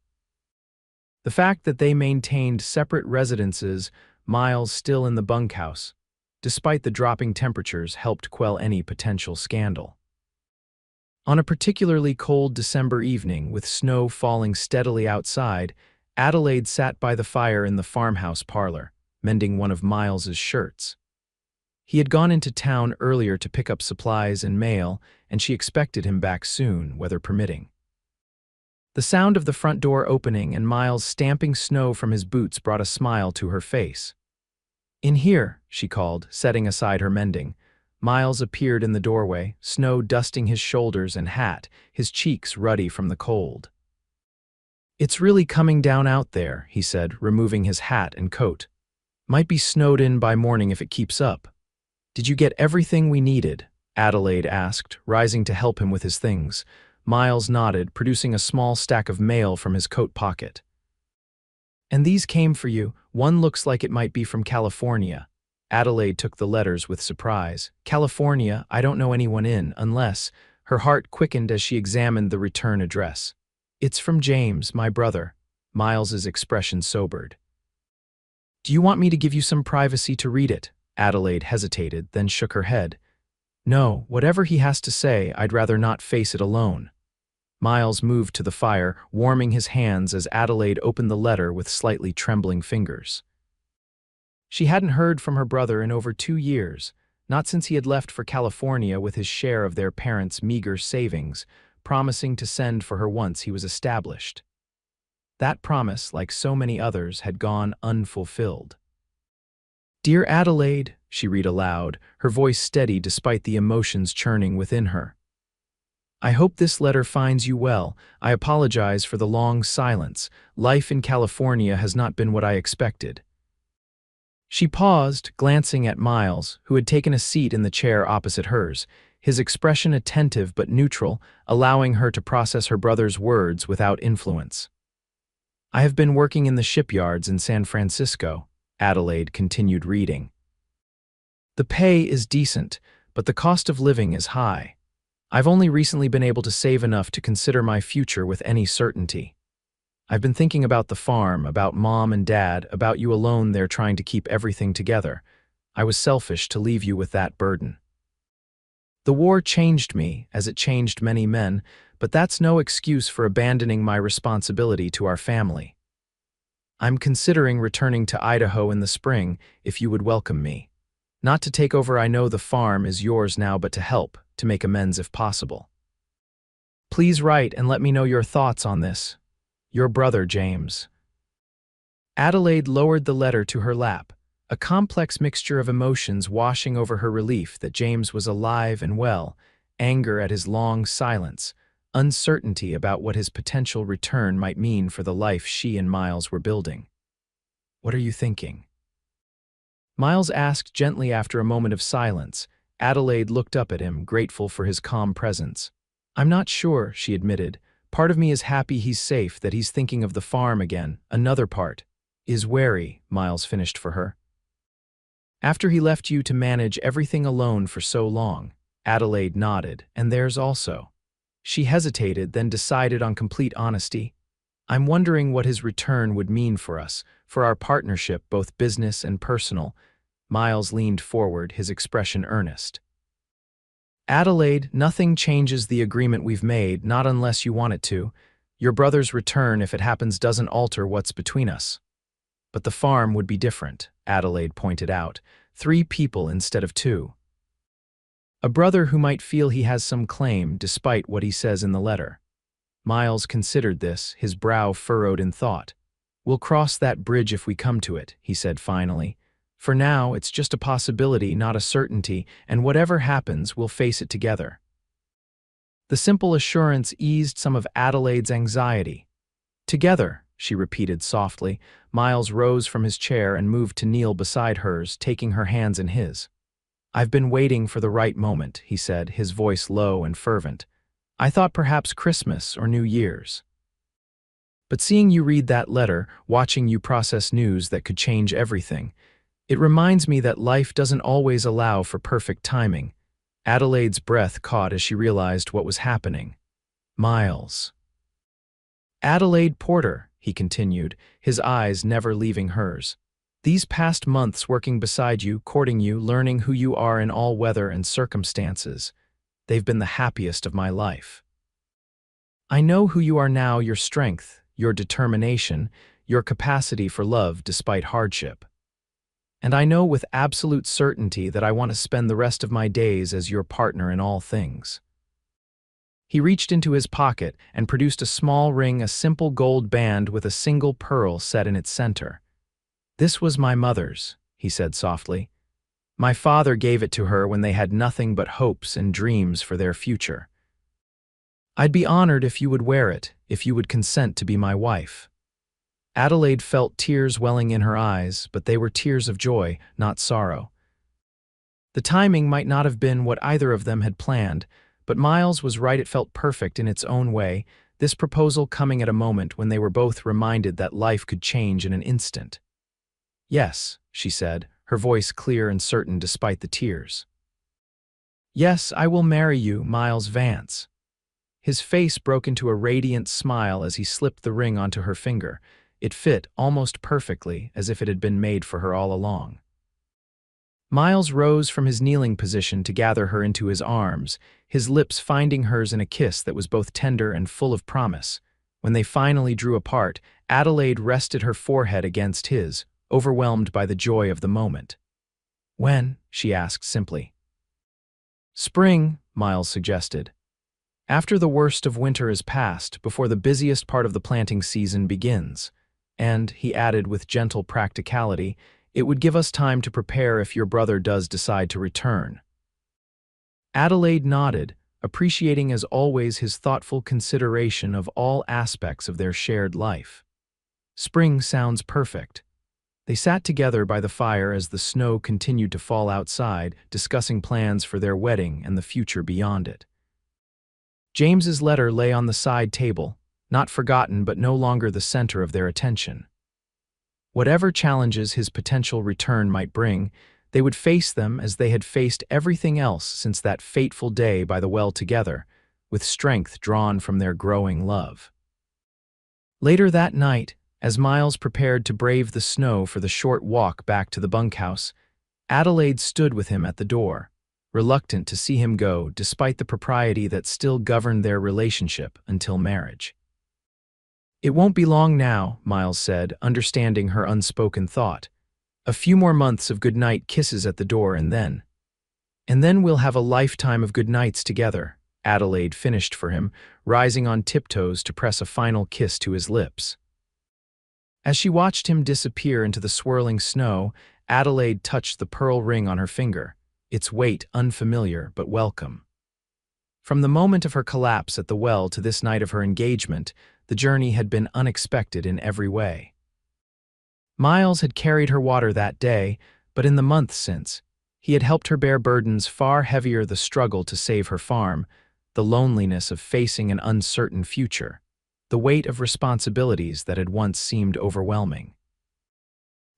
Speaker 1: The fact that they maintained separate residences, Miles still in the bunkhouse, despite the dropping temperatures, helped quell any potential scandal. On a particularly cold December evening, with snow falling steadily outside, Adelaide sat by the fire in the farmhouse parlor, mending one of Miles's shirts. He had gone into town earlier to pick up supplies and mail, and she expected him back soon, weather permitting. The sound of the front door opening and Miles stamping snow from his boots brought a smile to her face. "In here," she called, setting aside her mending. Miles appeared in the doorway, snow dusting his shoulders and hat, his cheeks ruddy from the cold. "It's really coming down out there," he said, removing his hat and coat. "Might be snowed in by morning if it keeps up." "Did you get everything we needed?" Adelaide asked, rising to help him with his things. Miles nodded, producing a small stack of mail from his coat pocket. "And these came for you. One looks like it might be from California." Adelaide took the letters with surprise. "California? I don't know anyone in, unless—" Her heart quickened as she examined the return address. "It's from James, my brother." Miles's expression sobered. Do you want me to give you some privacy to read it? Adelaide hesitated, then shook her head. No, whatever he has to say, I'd rather not face it alone. Miles moved to the fire, warming his hands as Adelaide opened the letter with slightly trembling fingers. She hadn't heard from her brother in over 2 years, not since he had left for California with his share of their parents' meager savings, promising to send for her once he was established. That promise, like so many others, had gone unfulfilled. Dear Adelaide, she read aloud, her voice steady despite the emotions churning within her. I hope this letter finds you well. I apologize for the long silence. Life in California has not been what I expected. She paused, glancing at Miles, who had taken a seat in the chair opposite hers, his expression attentive but neutral, allowing her to process her brother's words without influence. I have been working in the shipyards in San Francisco, Adelaide continued reading. The pay is decent, but the cost of living is high. I've only recently been able to save enough to consider my future with any certainty. I've been thinking about the farm, about Mom and Dad, about you alone there trying to keep everything together. I was selfish to leave you with that burden. The war changed me, as it changed many men, but that's no excuse for abandoning my responsibility to our family. I'm considering returning to Idaho in the spring if you would welcome me. Not to take over, I know the farm is yours now, but to help, to make amends if possible. Please write and let me know your thoughts on this. Your brother, James. Adelaide lowered the letter to her lap, a complex mixture of emotions washing over her relief that James was alive and well, anger at his long silence, uncertainty about what his potential return might mean for the life she and Miles were building. What are you thinking? Miles asked gently after a moment of silence. Adelaide looked up at him, grateful for his calm presence. I'm not sure, she admitted. Part of me is happy he's safe, that he's thinking of the farm again. Another part is wary, Miles finished for her. After he left you to manage everything alone for so long, Adelaide nodded, and theirs also. She hesitated, then decided on complete honesty. I'm wondering what his return would mean for us, for our partnership, both business and personal. Miles leaned forward, his expression earnest. Adelaide, nothing changes the agreement we've made, not unless you want it to. Your brother's return, if it happens, doesn't alter what's between us. But the farm would be different, Adelaide pointed out. 3 people instead of 2. A brother who might feel he has some claim, despite what he says in the letter. Miles considered this, his brow furrowed in thought. We'll cross that bridge if we come to it, he said finally. For now, it's just a possibility, not a certainty, and whatever happens, we'll face it together. The simple assurance eased some of Adelaide's anxiety. Together, she repeated softly. Miles rose from his chair and moved to kneel beside hers, taking her hands in his. I've been waiting for the right moment, he said, his voice low and fervent. I thought perhaps Christmas or New Year's. But seeing you read that letter, watching you process news that could change everything, it reminds me that life doesn't always allow for perfect timing. Adelaide's breath caught as she realized what was happening. Miles. Adelaide Porter, he continued, his eyes never leaving hers. These past months working beside you, courting you, learning who you are in all weather and circumstances, they've been the happiest of my life. I know who you are now, your strength, your determination, your capacity for love despite hardship. And I know with absolute certainty that I want to spend the rest of my days as your partner in all things. He reached into his pocket and produced a small ring, a simple gold band with a single pearl set in its center. This was my mother's, he said softly. My father gave it to her when they had nothing but hopes and dreams for their future. I'd be honored if you would wear it, if you would consent to be my wife. Adelaide felt tears welling in her eyes, but they were tears of joy, not sorrow. The timing might not have been what either of them had planned, but Miles was right, it felt perfect in its own way, this proposal coming at a moment when they were both reminded that life could change in an instant. Yes, she said, her voice clear and certain despite the tears. Yes, I will marry you, Miles Vance. His face broke into a radiant smile as he slipped the ring onto her finger. It fit almost perfectly, as if it had been made for her all along. Miles rose from his kneeling position to gather her into his arms, his lips finding hers in a kiss that was both tender and full of promise. When they finally drew apart, Adelaide rested her forehead against his, overwhelmed by the joy of the moment. "When?" she asked simply. "Spring," Miles suggested. "After the worst of winter is past, before the busiest part of the planting season begins. And," he added with gentle practicality, "it would give us time to prepare if your brother does decide to return." Adelaide nodded, appreciating as always his thoughtful consideration of all aspects of their shared life. "Spring sounds perfect." They sat together by the fire as the snow continued to fall outside, discussing plans for their wedding and the future beyond it. James's letter lay on the side table, not forgotten but no longer the center of their attention. Whatever challenges his potential return might bring, they would face them as they had faced everything else since that fateful day by the well together, with strength drawn from their growing love. Later that night, as Miles prepared to brave the snow for the short walk back to the bunkhouse, Adelaide stood with him at the door, reluctant to see him go despite the propriety that still governed their relationship until marriage. "It won't be long now," Miles said, understanding her unspoken thought. "A few more months of goodnight kisses at the door and then we'll have a lifetime of good nights together," Adelaide finished for him, rising on tiptoes to press a final kiss to his lips. As she watched him disappear into the swirling snow, Adelaide touched the pearl ring on her finger, its weight unfamiliar but welcome. From the moment of her collapse at the well to this night of her engagement, the journey had been unexpected in every way. Miles had carried her water that day, but in the months since, he had helped her bear burdens far heavier: the struggle to save her farm, the loneliness of facing an uncertain future, the weight of responsibilities that had once seemed overwhelming.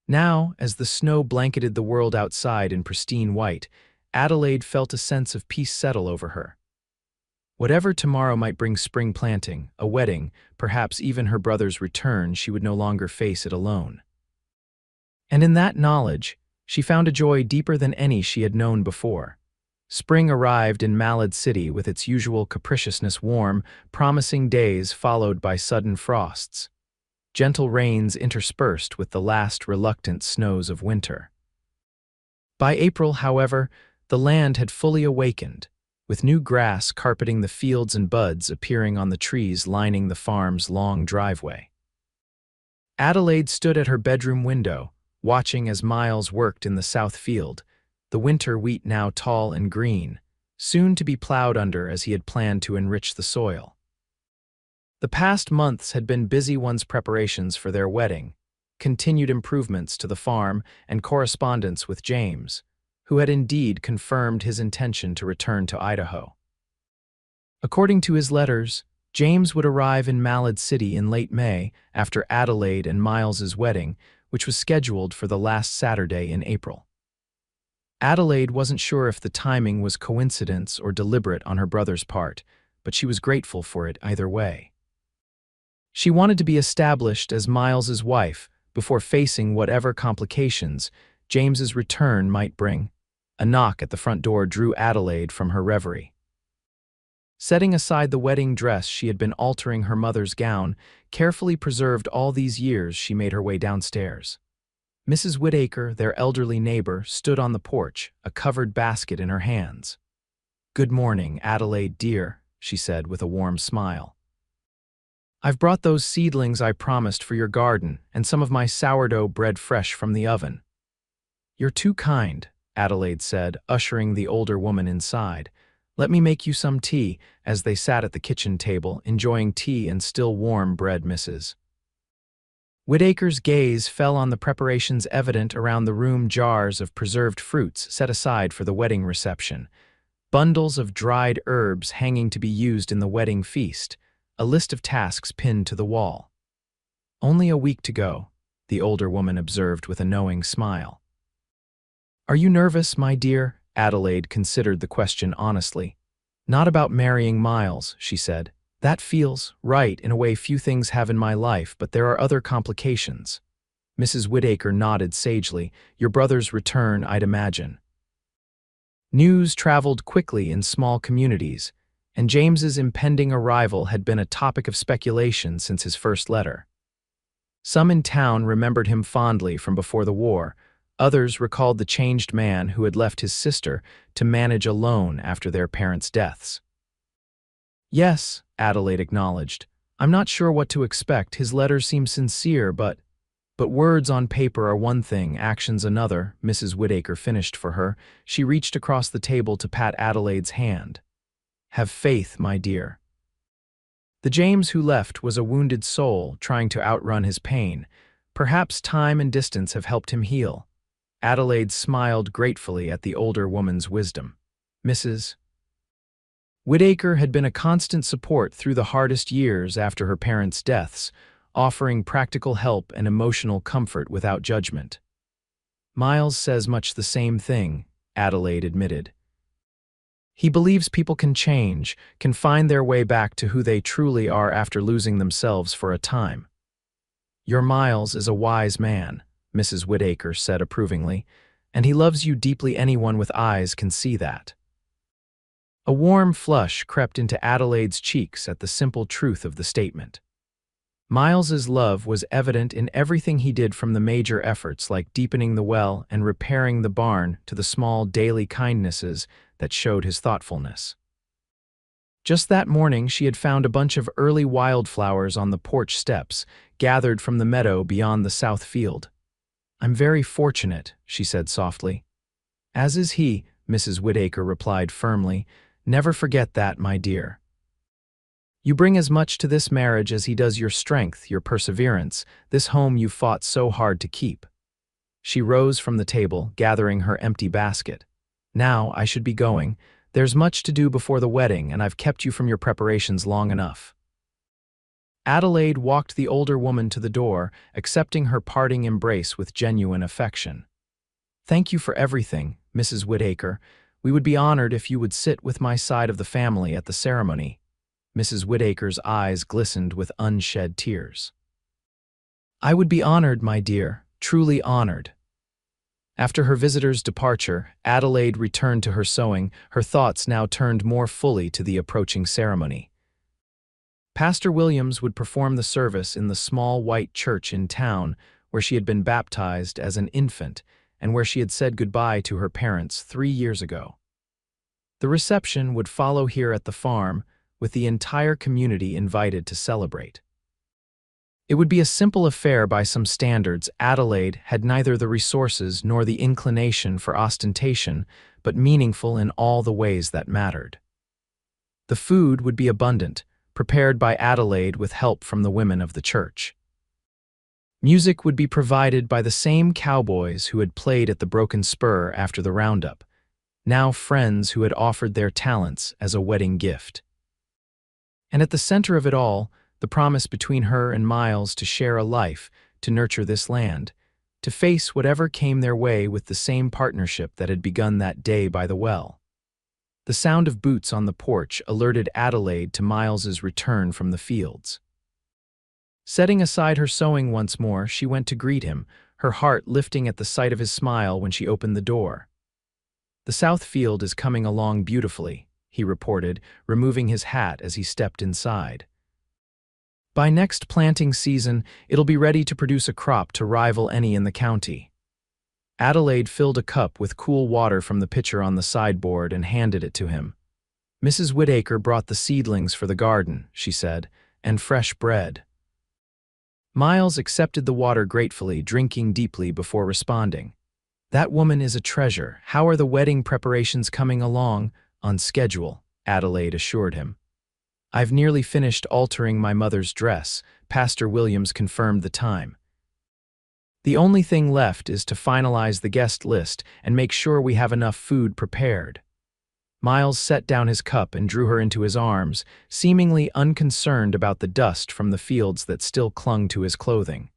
Speaker 1: Now, as the snow blanketed the world outside in pristine white, Adelaide felt a sense of peace settle over her. Whatever tomorrow might bring: spring planting, a wedding, perhaps even her brother's return, she would no longer face it alone. And in that knowledge, she found a joy deeper than any she had known before. Spring arrived in Malad City with its usual capriciousness: warm, promising days followed by sudden frosts, gentle rains interspersed with the last reluctant snows of winter. By April, however, the land had fully awakened, with new grass carpeting the fields and buds appearing on the trees lining the farm's long driveway. Adelaide stood at her bedroom window, watching as Miles worked in the south field, the winter wheat now tall and green, soon to be plowed under as he had planned to enrich the soil. The past months had been busy ones: preparations for their wedding, continued improvements to the farm, and correspondence with James, who had indeed confirmed his intention to return to Idaho. According to his letters, James would arrive in Malad City in late May after Adelaide and Miles's wedding, which was scheduled for the last Saturday in April. Adelaide wasn't sure if the timing was coincidence or deliberate on her brother's part, but she was grateful for it either way. She wanted to be established as Miles's wife before facing whatever complications James's return might bring. A knock at the front door drew Adelaide from her reverie. Setting aside the wedding dress she had been altering, her mother's gown, carefully preserved all these years, she made her way downstairs. Mrs. Whitaker, their elderly neighbor, stood on the porch, a covered basket in her hands. "Good morning, Adelaide dear," she said with a warm smile. "I've brought those seedlings I promised for your garden and some of my sourdough bread fresh from the oven." "You're too kind," Adelaide said, ushering the older woman inside. "Let me make you some tea," as they sat at the kitchen table, enjoying tea and still warm bread. Mrs. Whitaker's gaze fell on the preparations evident around the room: jars of preserved fruits set aside for the wedding reception, bundles of dried herbs hanging to be used in the wedding feast, a list of tasks pinned to the wall. "Only a week to go," the older woman observed with a knowing smile. "Are you nervous, my dear?" Adelaide considered the question honestly. "Not about marrying Miles," she said, That feels right in a way few things have in my life, but there are other complications. Mrs. Whittaker nodded sagely. Your brother's return, I'd imagine. News traveled quickly in small communities, and James's impending arrival had been a topic of speculation since his first letter. Some in town remembered him fondly from before the war. Others recalled the changed man who had left his sister to manage alone after their parents' deaths. Yes, Adelaide acknowledged. I'm not sure what to expect. His letters seem sincere, but words on paper are one thing, actions another, Mrs. Whittaker finished for her. She reached across the table to pat Adelaide's hand. Have faith, my dear. The James who left was a wounded soul trying to outrun his pain. Perhaps time and distance have helped him heal. Adelaide smiled gratefully at the older woman's wisdom. Mrs. Whittaker had been a constant support through the hardest years after her parents' deaths, offering practical help and emotional comfort without judgment. Miles says much the same thing, Adelaide admitted. He believes people can change, can find their way back to who they truly are after losing themselves for a time. Your Miles is a wise man, Mrs. Whittaker said approvingly, and he loves you deeply. Anyone with eyes can see that. A warm flush crept into Adelaide's cheeks at the simple truth of the statement. Miles's love was evident in everything he did, from the major efforts like deepening the well and repairing the barn to the small daily kindnesses that showed his thoughtfulness. Just that morning she had found a bunch of early wildflowers on the porch steps, gathered from the meadow beyond the south field. I'm very fortunate, she said softly. As is he, Mrs. Whittaker replied firmly. Never forget that, my dear. You bring as much to this marriage as he does your strength, your perseverance, this home you fought so hard to keep. She rose from the table, gathering her empty basket. Now I should be going. There's much to do before the wedding, and I've kept you from your preparations long enough. Adelaide walked the older woman to the door, accepting her parting embrace with genuine affection. Thank you for everything, Mrs. Whittaker. We would be honored if you would sit with my side of the family at the ceremony. Mrs. Whittaker's eyes glistened with unshed tears. I would be honored, my dear, truly honored. After her visitor's departure, Adelaide returned to her sewing, her thoughts now turned more fully to the approaching ceremony. Pastor Williams would perform the service in the small white church in town where she had been baptized as an infant and where she had said goodbye to her parents 3 years ago. The reception would follow here at the farm, with the entire community invited to celebrate. It would be a simple affair by some standards. Adelaide had neither the resources nor the inclination for ostentation, but meaningful in all the ways that mattered. The food would be abundant, prepared by Adelaide with help from the women of the church. Music would be provided by the same cowboys who had played at the Broken Spur after the roundup, now friends who had offered their talents as a wedding gift. And at the center of it all, the promise between her and Miles to share a life, to nurture this land, to face whatever came their way with the same partnership that had begun that day by the well. The sound of boots on the porch alerted Adelaide to Miles's return from the fields. Setting aside her sewing once more, she went to greet him, her heart lifting at the sight of his smile when she opened the door. The south field is coming along beautifully, he reported, removing his hat as he stepped inside. By next planting season, it'll be ready to produce a crop to rival any in the county. Adelaide filled a cup with cool water from the pitcher on the sideboard and handed it to him. Mrs. Whittaker brought the seedlings for the garden, she said, and fresh bread. Miles accepted the water gratefully, drinking deeply before responding. That woman is a treasure. How are the wedding preparations coming along? On schedule, Adelaide assured him. I've nearly finished altering my mother's dress. Pastor Williams confirmed the time. The only thing left is to finalize the guest list and make sure we have enough food prepared. Miles set down his cup and drew her into his arms, seemingly unconcerned about the dust from the fields that still clung to his clothing.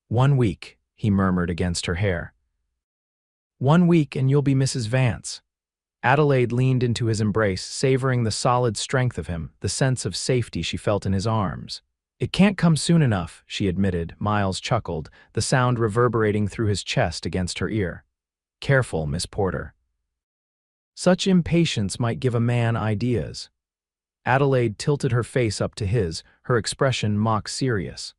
Speaker 1: 1 week, he murmured against her hair. 1 week and you'll be Mrs. Vance. Adelaide leaned into his embrace, savoring the solid strength of him, the sense of safety she felt in his arms. "It can't come soon enough," she admitted. Miles chuckled, the sound reverberating through his chest against her ear. "Careful, Miss Porter. Such impatience might give a man ideas." Adelaide tilted her face up to his, her expression mock serious.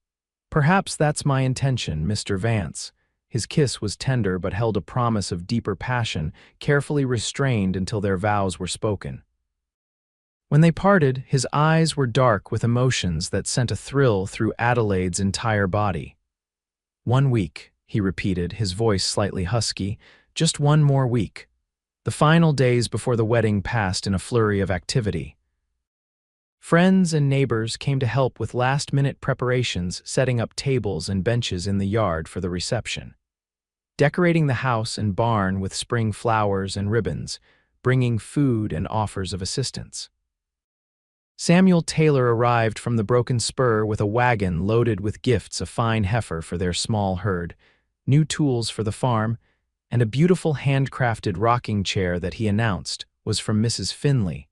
Speaker 1: "Perhaps that's my intention, Mr. Vance." His kiss was tender but held a promise of deeper passion, carefully restrained until their vows were spoken. When they parted, his eyes were dark with emotions that sent a thrill through Adelaide's entire body. "1 week," he repeated, his voice slightly husky. "Just 1 more week." The final days before the wedding passed in a flurry of activity. Friends and neighbors came to help with last-minute preparations, setting up tables and benches in the yard for the reception, decorating the house and barn with spring flowers and ribbons, bringing food and offers of assistance. Samuel Taylor arrived from the Broken Spur with a wagon loaded with gifts, a fine heifer for their small herd, new tools for the farm, and a beautiful handcrafted rocking chair that he announced was from Mrs. Finley,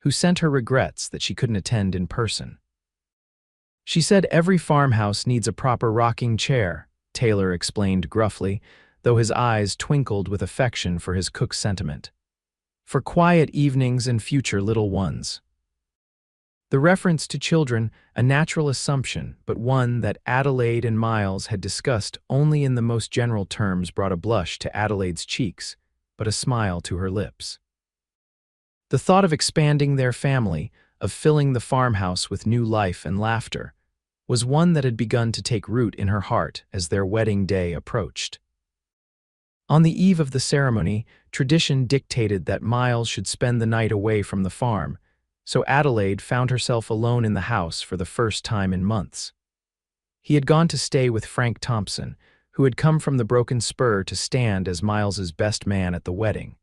Speaker 1: who sent her regrets that she couldn't attend in person. "She said every farmhouse needs a proper rocking chair," Taylor explained gruffly, though his eyes twinkled with affection for his cook's sentiment. "For quiet evenings and future little ones." The reference to children, a natural assumption, but one that Adelaide and Miles had discussed only in the most general terms, brought a blush to Adelaide's cheeks, but a smile to her lips. The thought of expanding their family, of filling the farmhouse with new life and laughter, was one that had begun to take root in her heart as their wedding day approached. On the eve of the ceremony, tradition dictated that Miles should spend the night away from the farm, so Adelaide found herself alone in the house for the first time in months. He had gone to stay with Frank Thompson, who had come from the Broken Spur to stand as Miles's best man at the wedding.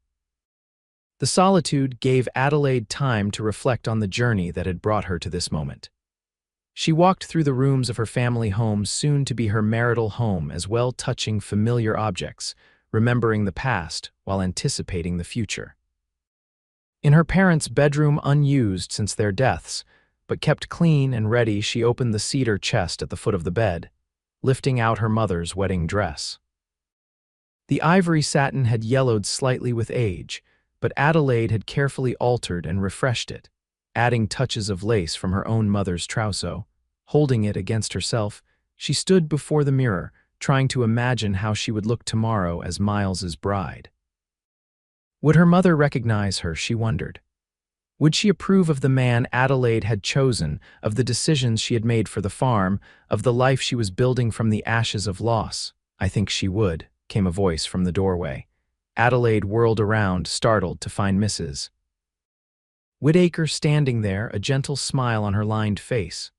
Speaker 1: The solitude gave Adelaide time to reflect on the journey that had brought her to this moment. She walked through the rooms of her family home, soon to be her marital home, as well, touching familiar objects, remembering the past while anticipating the future. In her parents' bedroom, unused since their deaths, but kept clean and ready, she opened the cedar chest at the foot of the bed, lifting out her mother's wedding dress. The ivory satin had yellowed slightly with age, but Adelaide had carefully altered and refreshed it, adding touches of lace from her own mother's trousseau. Holding it against herself, she stood before the mirror, trying to imagine how she would look tomorrow as Miles's bride. Would her mother recognize her, she wondered. Would she approve of the man Adelaide had chosen, of the decisions she had made for the farm, of the life she was building from the ashes of loss? "I think she would," came a voice from the doorway. Adelaide whirled around, startled to find Mrs. Whittaker standing there, a gentle smile on her lined face.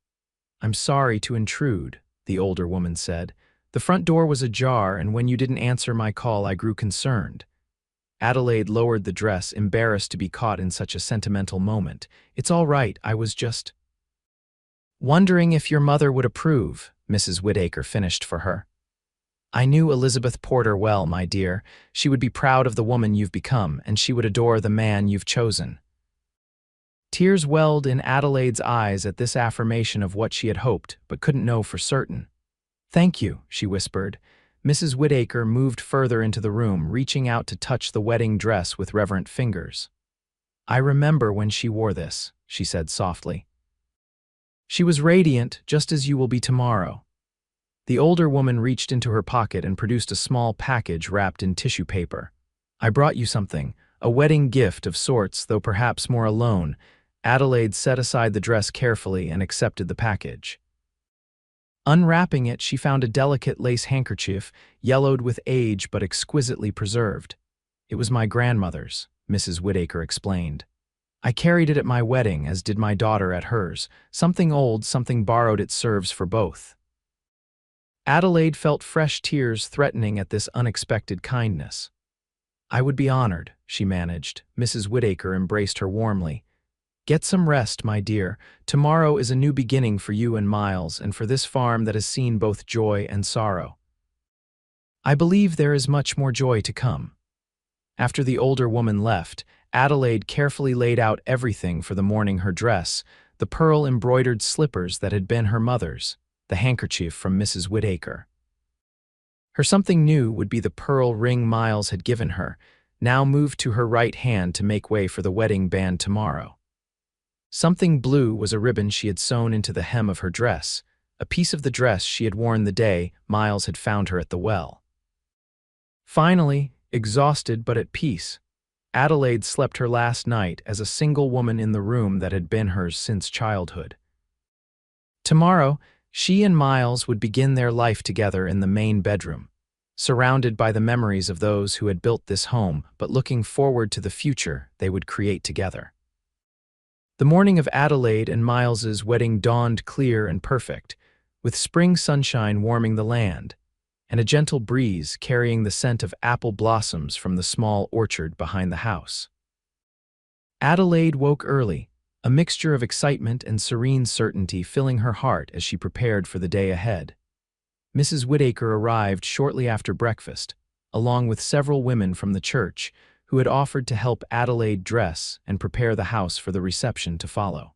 Speaker 1: "I'm sorry to intrude," the older woman said. "The front door was ajar, and when you didn't answer my call, I grew concerned." Adelaide lowered the dress, embarrassed to be caught in such a sentimental moment. "It's all right, I was just wondering if your mother would approve," Mrs. Whittaker finished for her. "I knew Elizabeth Porter well, my dear. She would be proud of the woman you've become, and she would adore the man you've chosen." Tears welled in Adelaide's eyes at this affirmation of what she had hoped, but couldn't know for certain. "Thank you," she whispered. Mrs. Whittaker moved further into the room, reaching out to touch the wedding dress with reverent fingers. "I remember when she wore this," she said softly. "She was radiant, just as you will be tomorrow." The older woman reached into her pocket and produced a small package wrapped in tissue paper. "I brought you something, a wedding gift of sorts, though perhaps more alone." Adelaide set aside the dress carefully and accepted the package. Unwrapping it, she found a delicate lace handkerchief, yellowed with age but exquisitely preserved. "It was my grandmother's," Mrs. Whittaker explained. "I carried it at my wedding, as did my daughter at hers. Something old, something borrowed, it serves for both." Adelaide felt fresh tears threatening at this unexpected kindness. "I would be honored," she managed. Mrs. Whittaker embraced her warmly. "Get some rest, my dear. Tomorrow is a new beginning for you and Miles, and for this farm that has seen both joy and sorrow. I believe there is much more joy to come." After the older woman left, Adelaide carefully laid out everything for the morning: her dress, the pearl-embroidered slippers that had been her mother's, the handkerchief from Mrs. Whittaker. Her something new would be the pearl ring Miles had given her, now moved to her right hand to make way for the wedding band tomorrow. Something blue was a ribbon she had sewn into the hem of her dress, a piece of the dress she had worn the day Miles had found her at the well. Finally, exhausted but at peace, Adelaide slept her last night as a single woman in the room that had been hers since childhood. Tomorrow, she and Miles would begin their life together in the main bedroom, surrounded by the memories of those who had built this home, but looking forward to the future they would create together. The morning of Adelaide and Miles's wedding dawned clear and perfect, with spring sunshine warming the land, and a gentle breeze carrying the scent of apple blossoms from the small orchard behind the house. Adelaide woke early, a mixture of excitement and serene certainty filling her heart as she prepared for the day ahead. Mrs. Whittaker arrived shortly after breakfast, along with several women from the church who had offered to help Adelaide dress and prepare the house for the reception to follow.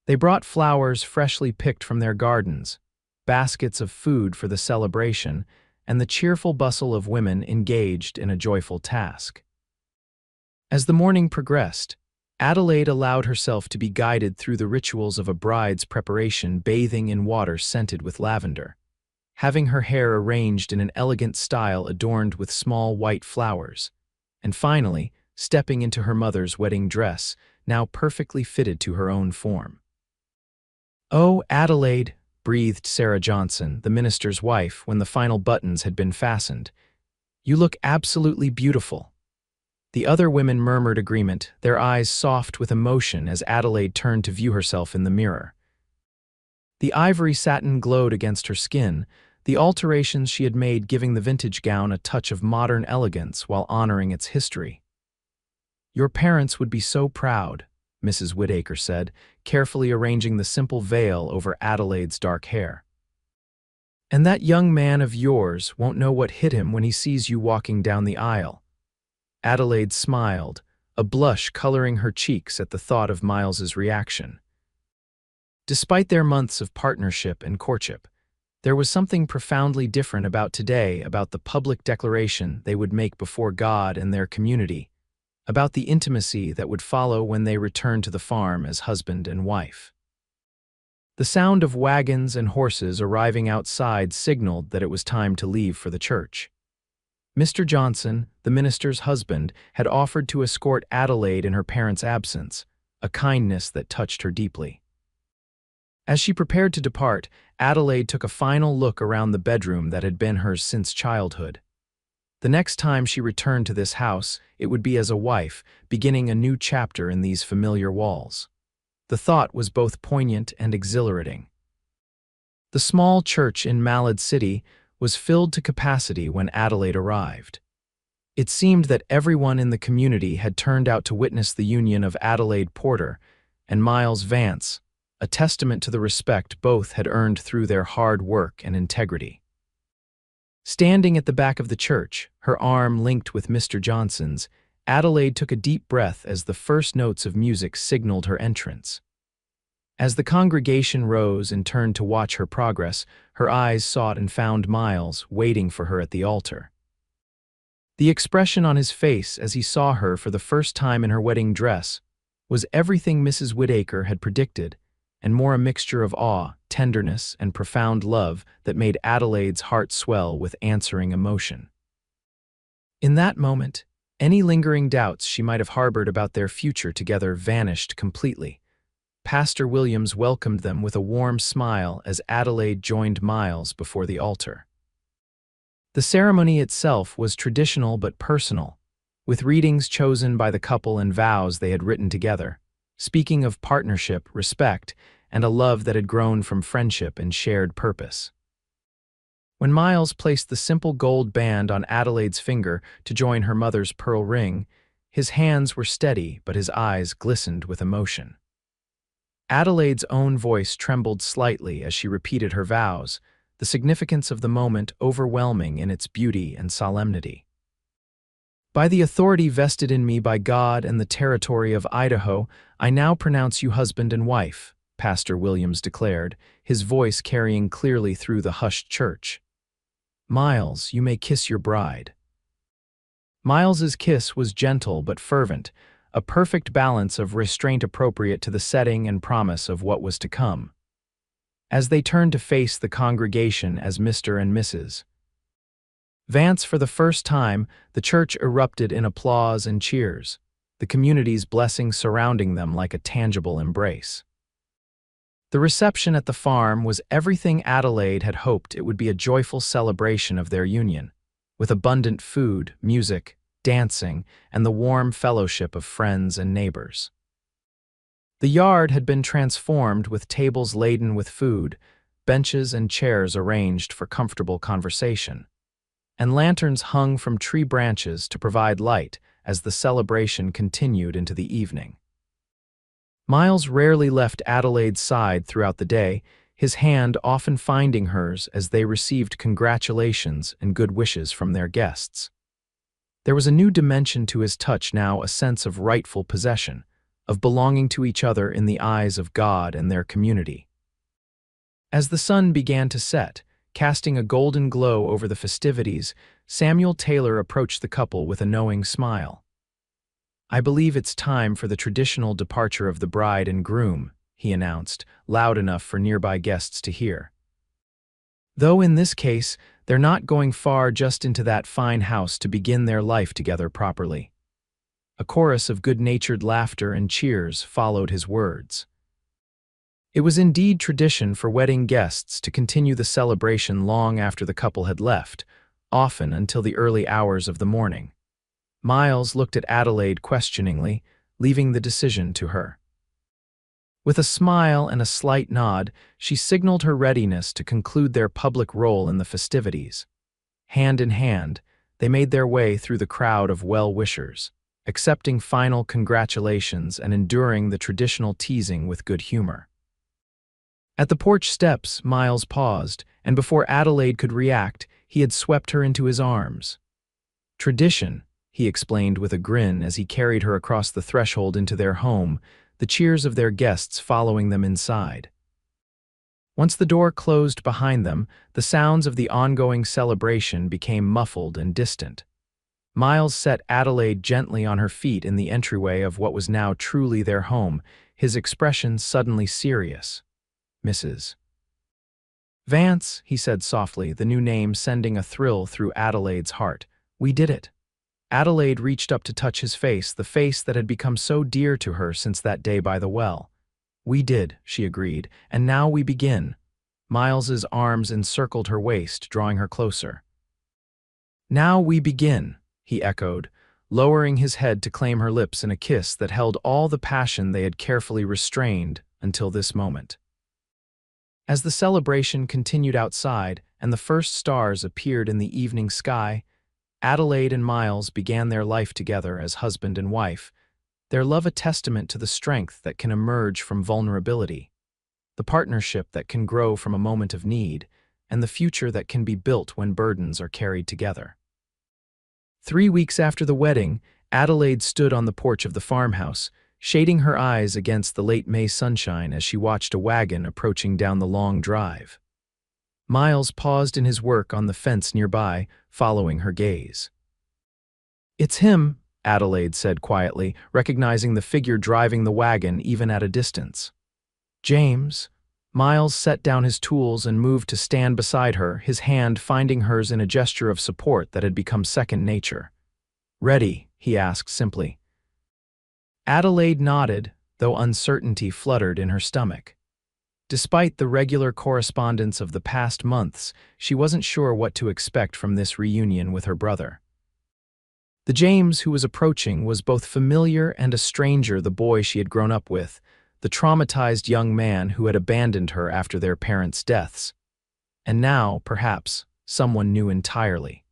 Speaker 1: They brought flowers freshly picked from their gardens, baskets of food for the celebration, and the cheerful bustle of women engaged in a joyful task. As the morning progressed, Adelaide allowed herself to be guided through the rituals of a bride's preparation, bathing in water scented with lavender, having her hair arranged in an elegant style adorned with small white flowers, and finally, stepping into her mother's wedding dress, now perfectly fitted to her own form. "Oh, Adelaide," breathed Sarah Johnson, the minister's wife, when the final buttons had been fastened, "you look absolutely beautiful." The other women murmured agreement, their eyes soft with emotion as Adelaide turned to view herself in the mirror. The ivory satin glowed against her skin, the alterations she had made giving the vintage gown a touch of modern elegance while honoring its history. "Your parents would be so proud," Mrs. Whittaker said, carefully arranging the simple veil over Adelaide's dark hair. "And that young man of yours won't know what hit him when he sees you walking down the aisle." Adelaide smiled, a blush coloring her cheeks at the thought of Miles's reaction. Despite their months of partnership and courtship, there was something profoundly different about today, about the public declaration they would make before God and their community, about the intimacy that would follow when they returned to the farm as husband and wife. The sound of wagons and horses arriving outside signaled that it was time to leave for the church. Mr. Johnson, the minister's husband, had offered to escort Adelaide in her parents' absence, a kindness that touched her deeply. As she prepared to depart, Adelaide took a final look around the bedroom that had been hers since childhood. The next time she returned to this house, it would be as a wife, beginning a new chapter in these familiar walls. The thought was both poignant and exhilarating. The small church in Malad City was filled to capacity when Adelaide arrived. It seemed that everyone in the community had turned out to witness the union of Adelaide Porter and Miles Vance, a testament to the respect both had earned through their hard work and integrity. Standing at the back of the church, her arm linked with Mr. Johnson's, Adelaide took a deep breath as the first notes of music signaled her entrance. As the congregation rose and turned to watch her progress, her eyes sought and found Miles waiting for her at the altar. The expression on his face as he saw her for the first time in her wedding dress was everything Mrs. Whittaker had predicted, and more a mixture of awe, tenderness, and profound love that made Adelaide's heart swell with answering emotion. In that moment, any lingering doubts she might have harbored about their future together vanished completely. Pastor Williams welcomed them with a warm smile as Adelaide joined Miles before the altar. The ceremony itself was traditional but personal, with readings chosen by the couple and vows they had written together, speaking of partnership, respect, and a love that had grown from friendship and shared purpose. When Miles placed the simple gold band on Adelaide's finger to join her mother's pearl ring, his hands were steady but his eyes glistened with emotion. Adelaide's own voice trembled slightly as she repeated her vows, the significance of the moment overwhelming in its beauty and solemnity. By the authority vested in me by God and the territory of Idaho, I now pronounce you husband and wife," Pastor Williams declared, his voice carrying clearly through the hushed church. "Miles, you may kiss your bride." Miles's kiss was gentle but fervent, a perfect balance of restraint appropriate to the setting and promise of what was to come. As they turned to face the congregation as Mr. and Mrs. Vance for the first time, the church erupted in applause and cheers, the community's blessing surrounding them like a tangible embrace. The reception at the farm was everything Adelaide had hoped. It would be a joyful celebration of their union, with abundant food, music, dancing, and the warm fellowship of friends and neighbors. The yard had been transformed with tables laden with food, benches and chairs arranged for comfortable conversation, and lanterns hung from tree branches to provide light as the celebration continued into the evening. Miles rarely left Adelaide's side throughout the day, his hand often finding hers as they received congratulations and good wishes from their guests. There was a new dimension to his touch now, a sense of rightful possession, of belonging to each other in the eyes of God and their community. As the sun began to set, casting a golden glow over the festivities, Samuel Taylor approached the couple with a knowing smile. "I believe it's time for the traditional departure of the bride and groom," he announced, loud enough for nearby guests to hear. "Though in this case, they're not going far, just into that fine house to begin their life together properly." A chorus of good-natured laughter and cheers followed his words. It was indeed tradition for wedding guests to continue the celebration long after the couple had left, often until the early hours of the morning. Miles looked at Adelaide questioningly, leaving the decision to her. With a smile and a slight nod, she signaled her readiness to conclude their public role in the festivities. Hand in hand, they made their way through the crowd of well-wishers, accepting final congratulations and enduring the traditional teasing with good humor. At the porch steps, Miles paused, and before Adelaide could react, he had swept her into his arms. "Tradition," he explained with a grin as he carried her across the threshold into their home, the cheers of their guests following them inside. Once the door closed behind them, the sounds of the ongoing celebration became muffled and distant. Miles set Adelaide gently on her feet in the entryway of what was now truly their home, his expression suddenly serious. "Mrs. Vance," he said softly, the new name sending a thrill through Adelaide's heart. "We did it." Adelaide reached up to touch his face, the face that had become so dear to her since that day by the well. "We did," she agreed, "and now we begin." Miles's arms encircled her waist, drawing her closer. "Now we begin," he echoed, lowering his head to claim her lips in a kiss that held all the passion they had carefully restrained until this moment. As the celebration continued outside and the first stars appeared in the evening sky, Adelaide and Miles began their life together as husband and wife, their love a testament to the strength that can emerge from vulnerability, the partnership that can grow from a moment of need, and the future that can be built when burdens are carried together. 3 weeks after the wedding, Adelaide stood on the porch of the farmhouse, shading her eyes against the late May sunshine as she watched a wagon approaching down the long drive. Miles paused in his work on the fence nearby, following her gaze. "It's him," Adelaide said quietly, recognizing the figure driving the wagon even at a distance. "James." Miles set down his tools and moved to stand beside her, his hand finding hers in a gesture of support that had become second nature. "Ready?" he asked simply. Adelaide nodded, though uncertainty fluttered in her stomach. Despite the regular correspondence of the past months, she wasn't sure what to expect from this reunion with her brother. The James who was approaching was both familiar and a stranger, the boy she had grown up with, the traumatized young man who had abandoned her after their parents' deaths. And now, perhaps, someone new entirely.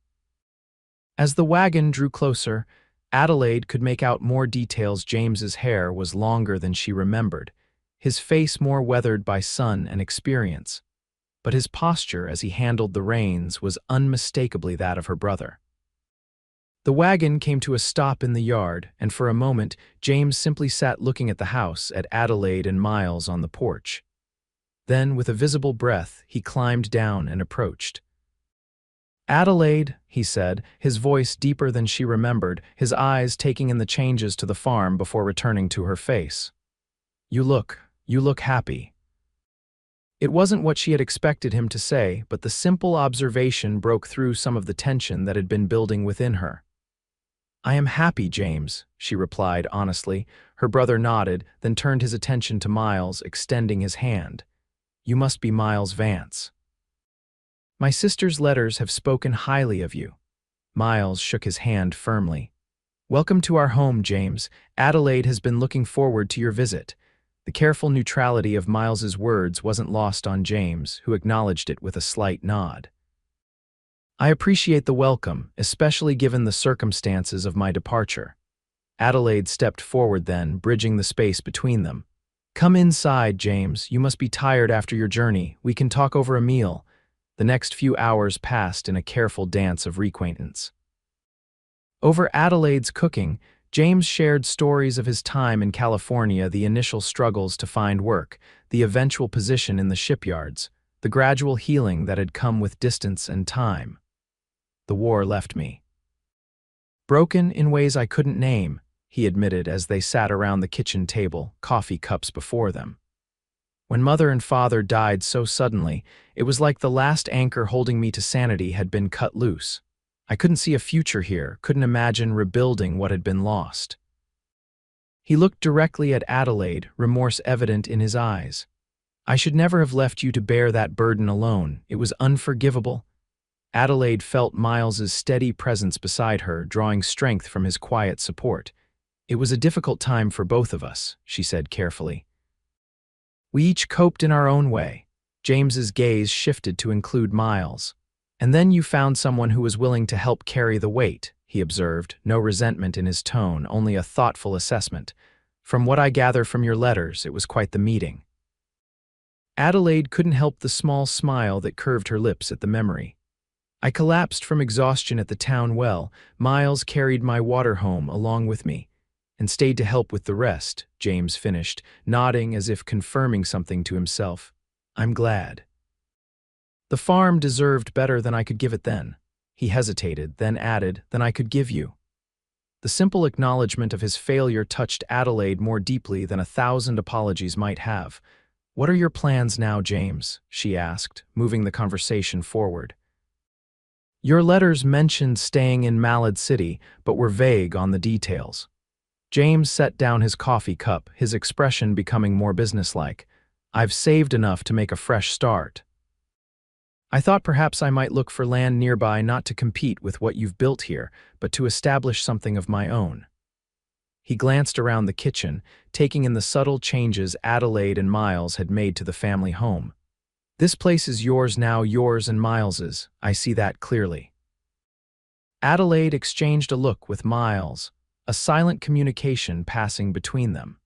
Speaker 1: As the wagon drew closer, Adelaide could make out more details. James's hair was longer than she remembered, his face more weathered by sun and experience, but his posture as he handled the reins was unmistakably that of her brother. The wagon came to a stop in the yard, and for a moment, James simply sat looking at the house, at Adelaide and Miles on the porch. Then, with a visible breath, he climbed down and approached. "Adelaide," he said, his voice deeper than she remembered, his eyes taking in the changes to the farm before returning to her face. You look happy." It wasn't what she had expected him to say, but the simple observation broke through some of the tension that had been building within her. "I am happy, James," she replied honestly. Her brother nodded, then turned his attention to Miles, extending his hand. "You must be Miles Vance. My sister's letters have spoken highly of you." Miles shook his hand firmly. "Welcome to our home, James. Adelaide has been looking forward to your visit." The careful neutrality of Miles's words wasn't lost on James, who acknowledged it with a slight nod. "I appreciate the welcome, especially given the circumstances of my departure." Adelaide stepped forward then, bridging the space between them. "Come inside, James. You must be tired after your journey. We can talk over a meal." The next few hours passed in a careful dance of reacquaintance. Over Adelaide's cooking, James shared stories of his time in California, the initial struggles to find work, the eventual position in the shipyards, the gradual healing that had come with distance and time. "The war left me broken in ways I couldn't name," he admitted as they sat around the kitchen table, coffee cups before them. "When Mother and Father died so suddenly, it was like the last anchor holding me to sanity had been cut loose. I couldn't see a future here, couldn't imagine rebuilding what had been lost." He looked directly at Adelaide, remorse evident in his eyes. "I should never have left you to bear that burden alone. It was unforgivable." Adelaide felt Miles's steady presence beside her, drawing strength from his quiet support. "It was a difficult time for both of us," she said carefully. "We each coped in our own way." James's gaze shifted to include Miles. "And then you found someone who was willing to help carry the weight," he observed, no resentment in his tone, only a thoughtful assessment. "From what I gather from your letters, it was quite the meeting." Adelaide couldn't help the small smile that curved her lips at the memory. "I collapsed from exhaustion at the town well. Miles carried my water home along with me and stayed to help with the rest," James finished, nodding as if confirming something to himself. "I'm glad. The farm deserved better than I could give it then." He hesitated, then added, "than I could give you." The simple acknowledgement of his failure touched Adelaide more deeply than 1,000 apologies might have. "What are your plans now, James?" she asked, moving the conversation forward. "Your letters mentioned staying in Malad City, but were vague on the details." James set down his coffee cup, his expression becoming more businesslike. "I've saved enough to make a fresh start. I thought perhaps I might look for land nearby, not to compete with what you've built here, but to establish something of my own." He glanced around the kitchen, taking in the subtle changes Adelaide and Miles had made to the family home. "This place is yours now, yours and Miles's. I see that clearly." Adelaide exchanged a look with Miles, a silent communication passing between them.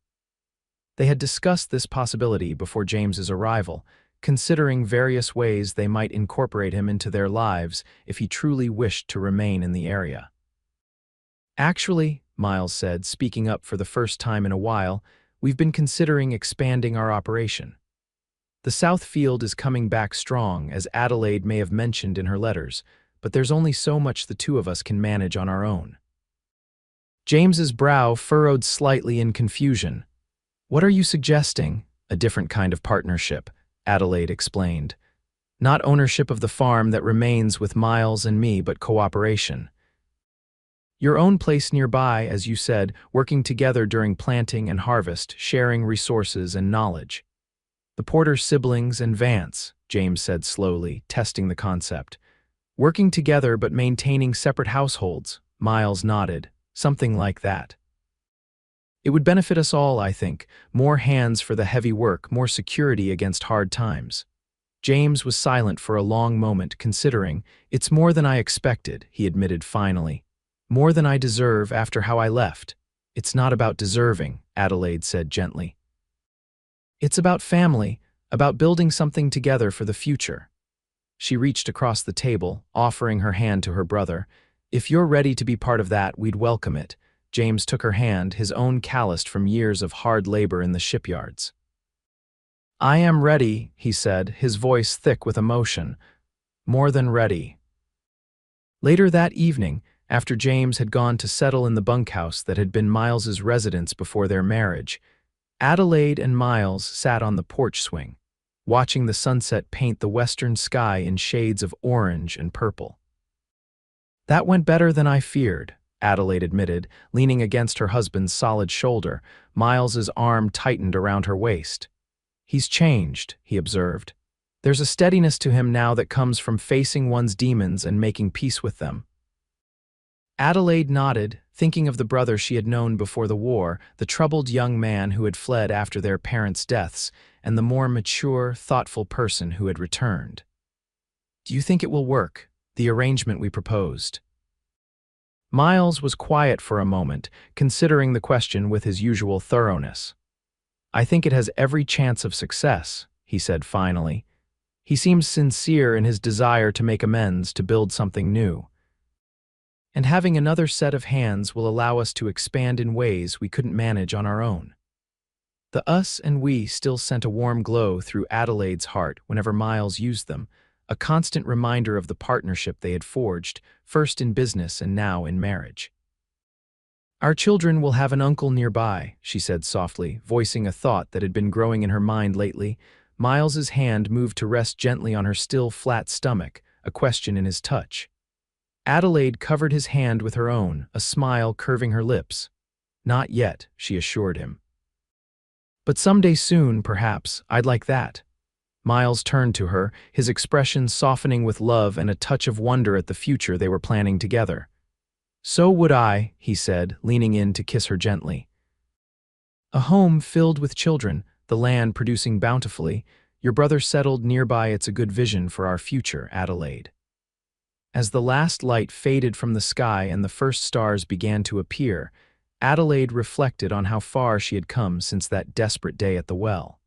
Speaker 1: They had discussed this possibility before James's arrival, considering various ways they might incorporate him into their lives if he truly wished to remain in the area. "Actually," Miles said, speaking up for the first time in a while, "we've been considering expanding our operation. The South Field is coming back strong, as Adelaide may have mentioned in her letters, but there's only so much the two of us can manage on our own." James's brow furrowed slightly in confusion. "What are you suggesting?" "A different kind of partnership," Adelaide explained. "Not ownership of the farm that remains with Miles and me, but cooperation. Your own place nearby, as you said, working together during planting and harvest, sharing resources and knowledge." "The Porter siblings and Vance," James said slowly, testing the concept. "Working together but maintaining separate households," Miles nodded. "Something like that. It would benefit us all, I think. More hands for the heavy work, more security against hard times." James was silent for a long moment, considering. "It's more than I expected," he admitted finally. "More than I deserve after how I left." "It's not about deserving," Adelaide said gently. "It's about family, about building something together for the future." She reached across the table, offering her hand to her brother. If you're ready to be part of that, we'd welcome it. James took her hand, his own calloused from years of hard labor in the shipyards. I am ready, he said, his voice thick with emotion. More than ready. Later that evening, after James had gone to settle in the bunkhouse that had been Miles's residence before their marriage, Adelaide and Miles sat on the porch swing, watching the sunset paint the western sky in shades of orange and purple. That went better than I feared, Adelaide admitted, leaning against her husband's solid shoulder. Miles's arm tightened around her waist. He's changed, he observed. There's a steadiness to him now that comes from facing one's demons and making peace with them. Adelaide nodded, thinking of the brother she had known before the war, the troubled young man who had fled after their parents' deaths, and the more mature, thoughtful person who had returned. Do you think it will work, the arrangement we proposed? Miles was quiet for a moment, considering the question with his usual thoroughness. I think it has every chance of success, he said finally. He seems sincere in his desire to make amends, to build something new. And having another set of hands will allow us to expand in ways we couldn't manage on our own. The us and we still sent a warm glow through Adelaide's heart whenever Miles used them, a constant reminder of the partnership they had forged, first in business and now in marriage. Our children will have an uncle nearby, she said softly, voicing a thought that had been growing in her mind lately. Miles's hand moved to rest gently on her still flat stomach, a question in his touch. Adelaide covered his hand with her own, a smile curving her lips. Not yet, she assured him. But someday soon, perhaps, I'd like that. Miles turned to her, his expression softening with love and a touch of wonder at the future they were planning together. So would I, he said, leaning in to kiss her gently. A home filled with children, the land producing bountifully. Your brother settled nearby, it's a good vision for our future, Adelaide. As the last light faded from the sky and the first stars began to appear, Adelaide reflected on how far she had come since that desperate day at the well.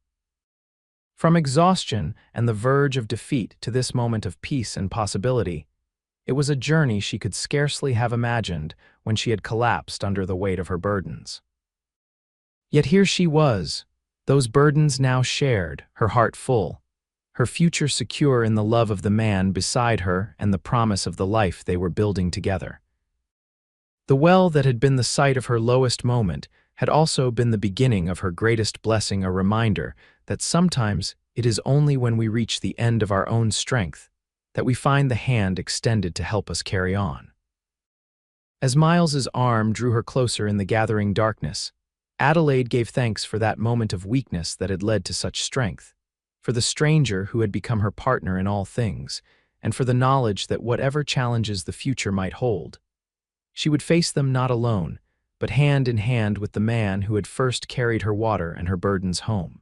Speaker 1: From exhaustion and the verge of defeat to this moment of peace and possibility, it was a journey she could scarcely have imagined when she had collapsed under the weight of her burdens. Yet here she was, those burdens now shared, her heart full, her future secure in the love of the man beside her and the promise of the life they were building together. The well that had been the site of her lowest moment had also been the beginning of her greatest blessing, a reminder that sometimes it is only when we reach the end of our own strength that we find the hand extended to help us carry on. As Miles's arm drew her closer in the gathering darkness, Adelaide gave thanks for that moment of weakness that had led to such strength, for the stranger who had become her partner in all things, and for the knowledge that whatever challenges the future might hold, she would face them not alone, but hand in hand with the man who had first carried her water and her burdens home.